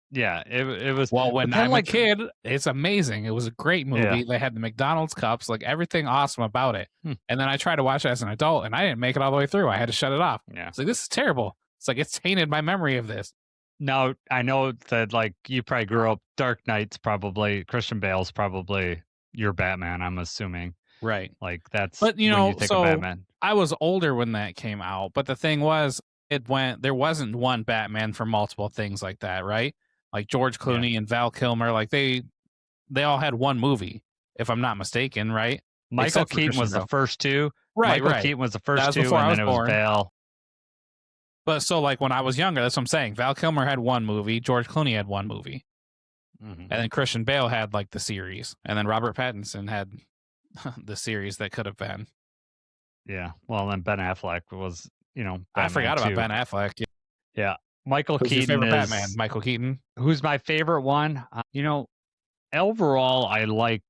Yeah, it was. Well, when then, I'm a kid, it's amazing. It was a great movie. Yeah. They had the McDonald's cups, like everything awesome about it. And then I tried to watch it as an adult, and I didn't make it all the way through. I had to shut it off. Yeah. It's like, this is terrible. It's like, it's tainted my memory of this. Now, I know that like you probably grew up, Dark Knight's probably, Christian Bale's probably your Batman, I'm assuming. Right. Like that's But, when you think of Batman. I was older when that came out, but the thing was, there wasn't one Batman for multiple things like that, right? Like George Clooney and Val Kilmer, like they all had one movie, if I'm not mistaken, right? Michael Keaton was the first two. Right, Michael Keaton was the first two, before and I then it was was born. Val. But so like when I was younger, that's what I'm saying. Val Kilmer had one movie, George Clooney had one movie. And then Christian Bale had like the series, and then Robert Pattinson had the series that could have been. Yeah. Well, then Ben Affleck was, Batman I forgot about too. Ben Affleck. Yeah. Michael Who's Keaton your favorite is Batman? Michael Keaton. Who's my favorite one? Overall, I like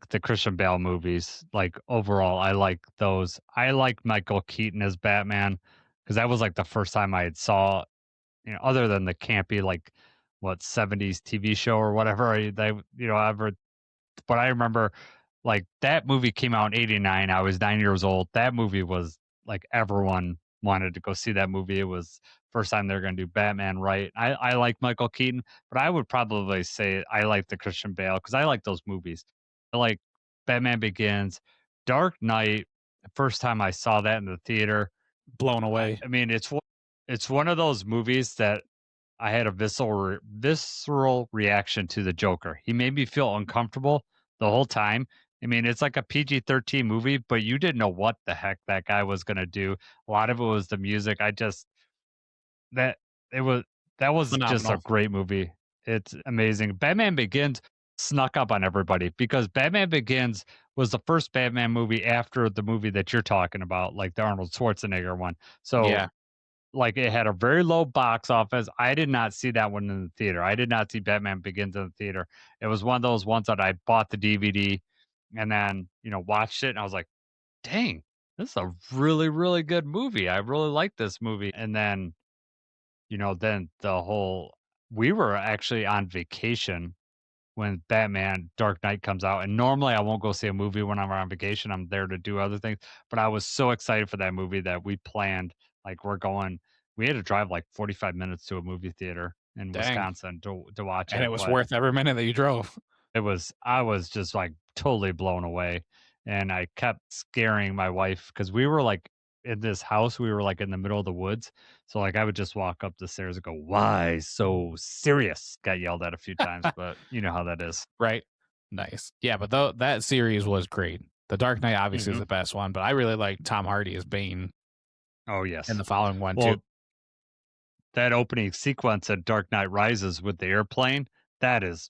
the Christian Bale movies. Like overall, I like those. I like Michael Keaton as Batman because that was like the first time I had saw, other than the campy like what 70s TV show or whatever ever. But I remember like that movie came out in '89. I was 9 years old. That movie was like everyone wanted to go see that movie. It was first time they're going to do Batman right. I like Michael Keaton, but I would probably say I like the Christian Bale because I like those movies. I like Batman Begins, Dark Knight. The first time I saw that in the theater, blown away. I mean, it's one of those movies that I had a visceral reaction to the Joker. He made me feel uncomfortable the whole time. I mean, it's like a PG-13 movie, but you didn't know what the heck that guy was going to do. A lot of it was the music. That was Phenomenal. just a great movie. It's amazing. Batman Begins snuck up on everybody because Batman Begins was the first Batman movie after the movie that you're talking about, like the Arnold Schwarzenegger one. So yeah. Like it had a very low box office. I did not see that one in the theater. I did not see Batman Begins in the theater. It was one of those ones that I bought the DVD and then, watched it and I was like, dang, this is a really, really good movie. I really like this movie. And then, then we were actually on vacation when Batman Dark Knight comes out. And normally I won't go see a movie when I'm on vacation. I'm there to do other things. But I was so excited for that movie that we planned like we had to drive like 45 minutes to a movie theater in Wisconsin to watch it. And it was worth every minute that you drove. I was just like totally blown away. And I kept scaring my wife because we were like in this house, we were like in the middle of the woods. So like I would just walk up the stairs and go, why so serious? Got yelled at a few times, but you know how that is. Right. Nice. Yeah, but that series was great. The Dark Knight obviously is the best one, but I really like Tom Hardy as Bane. Oh, yes. And the following one, too. That opening sequence at Dark Knight Rises with the airplane, that is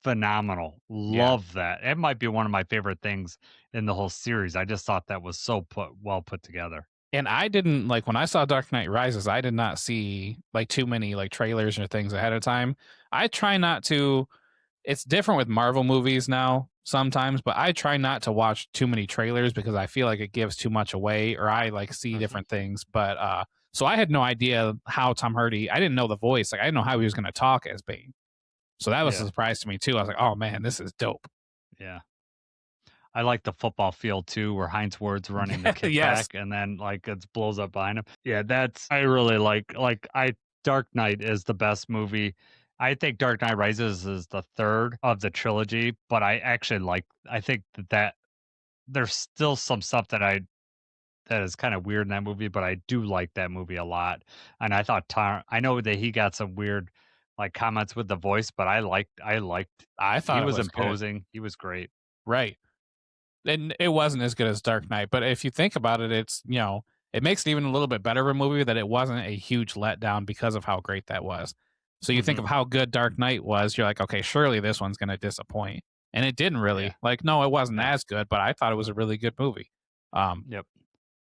phenomenal. Love that. It might be one of my favorite things in the whole series. I just thought that was so well put together. And I didn't, like, when I saw Dark Knight Rises, I did not see, like, too many, like, trailers or things ahead of time. I try not to... It's different with Marvel movies now sometimes, but I try not to watch too many trailers because I feel like it gives too much away, or I like see different things. But so I had no idea how Tom Hardy, I didn't know the voice. Like I didn't know how he was going to talk as Bane. So that was a surprise to me too. I was like, oh man, this is dope. Yeah. I like the football field too, where Heinz Ward's running the kickback and then like it blows up behind him. Yeah, I really like Dark Knight is the best movie. I think Dark Knight Rises is the third of the trilogy, but I actually I think that there's still some stuff that is kind of weird in that movie, but I do like that movie a lot. And I thought I know that he got some weird like comments with the voice, but I liked I he thought it was was good. imposing. He was great. Right. And it wasn't as good as Dark Knight, but if you think about it, it's, it makes it even a little bit better of a movie that it wasn't a huge letdown because of how great that was. So you think Hmm. of how good Dark Knight was, you're like, okay, surely this one's going to disappoint. And it didn't Yeah. really. Like, no, it wasn't No. as good, but I thought it was a really good movie. Yep.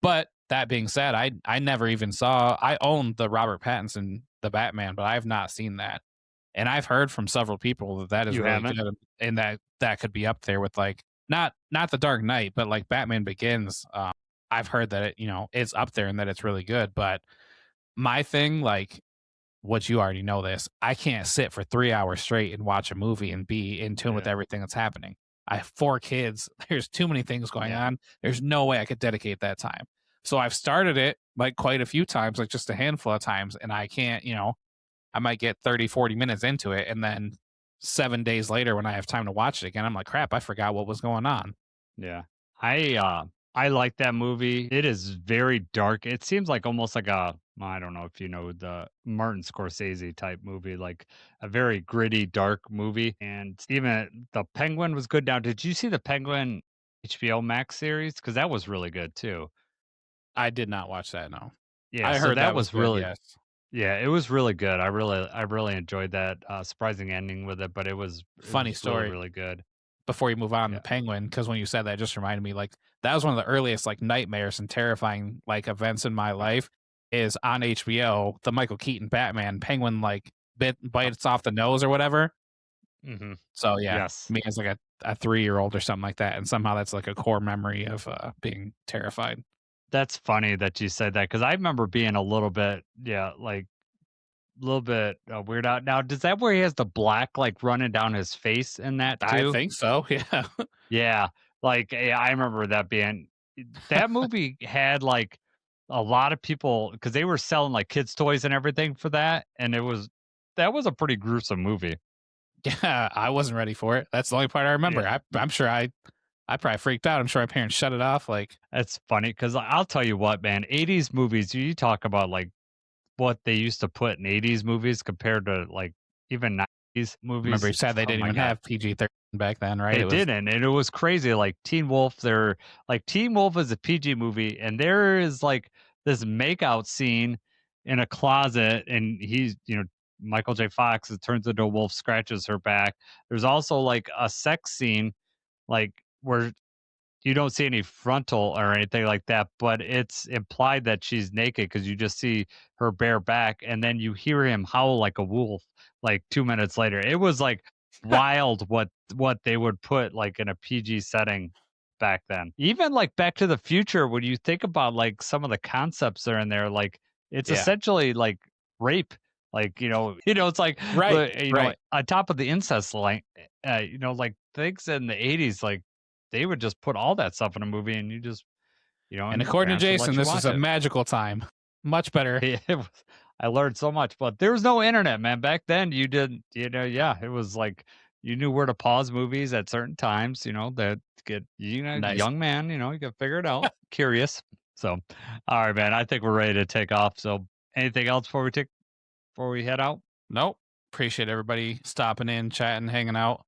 But that being said, I never even saw. I own the Robert Pattinson the Batman, but I've not seen that. And I've heard from several people that that is You really haven't? good, and that could be up there with like not the Dark Knight, but like Batman Begins. I've heard that it's up there and that it's really good. But my thing, like what you already know this, I can't sit for 3 hours straight and watch a movie and be in tune with Yeah. everything that's happening. I have 4 kids. There's too many things going Yeah. on. There's no way I could dedicate that time. So I've started it like quite a few times, like just a handful of times, and I can't, I might get 30, 40 minutes into it. And then 7 days later, when I have time to watch it again, I'm like, crap, I forgot what was going on. Yeah. I like that movie. It is very dark. It seems like almost like I don't know if you know the Martin Scorsese type movie, like a very gritty, dark movie. And even the Penguin was good. Now, did you see the Penguin HBO Max series? Because that was really good too. I did not watch that, no. Yeah, I so heard that that was was good, really yes. yeah, it was really good. I really enjoyed that surprising ending with it, but it Funny was really story. really good. Before you move on, Yeah. the Penguin, because when you said that, it just reminded me, like, that was one of the earliest, like, nightmares and terrifying, like, events in my Uh, life is on HBO, the Michael Keaton Batman, Penguin, like, uh, bites off the nose or whatever. mhm. So, yeah, Yes. me as, like, a 3-year-old or something like that, and somehow that's, like, a core memory of, being terrified. That's funny that you said that because I remember being a little bit, yeah, like a little bit weird out. Now, does that where he has the black like running down his face in that I too? think so, yeah. Yeah, like yeah, I remember that being that movie had like a lot of people because they were selling like kids' toys and everything for that, and that was a pretty gruesome movie. Yeah, I wasn't ready for it. That's the only part I remember. Yeah, I'm sure I probably freaked out. I'm sure my parents shut it off, like, that's funny because I'll tell you what, man, 80s movies. You talk about like what they used to put in 80s movies compared to like even 90s remember movies. you said they Oh didn't my even god. have PG-13 back then, right? They It was didn't, and it was crazy. Like Teen Wolf, they're like Teen Wolf is a PG movie, and there is like this makeout scene in a closet, and he's Michael J. Fox it turns into a wolf, scratches her back. There's also like a sex scene, like where you don't see any frontal or anything like that, but it's implied that she's naked because you just see her bare back, and then you hear him howl like a wolf like 2 minutes later. It was like wild what they would put like in a PG setting back then. Even like Back to the Future, when you think about like some of the concepts that are in there, like it's yeah. essentially like rape. Like it's like Right, right. on top of the incest line, like things in the 80s, like they would just put all that stuff in a movie and you just, And and according to parents would Jason, let you this is watch a it. magical time. Much better. I learned so much, but there was no internet, man. Back then you didn't, yeah, it was like you knew where to pause movies at certain times, that get, Nice. young man, you could figure it out. Curious. So, all right, man, I think we're ready to take off. So anything else before we head out? Nope. Appreciate everybody stopping in, chatting, hanging out,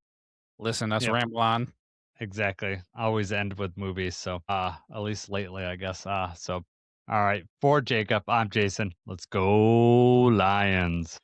listening to us Yep. ramble on. Exactly. I always end with movies. So, at least lately, I guess. So, all right. For Jacob, I'm Jason. Let's go, Lions.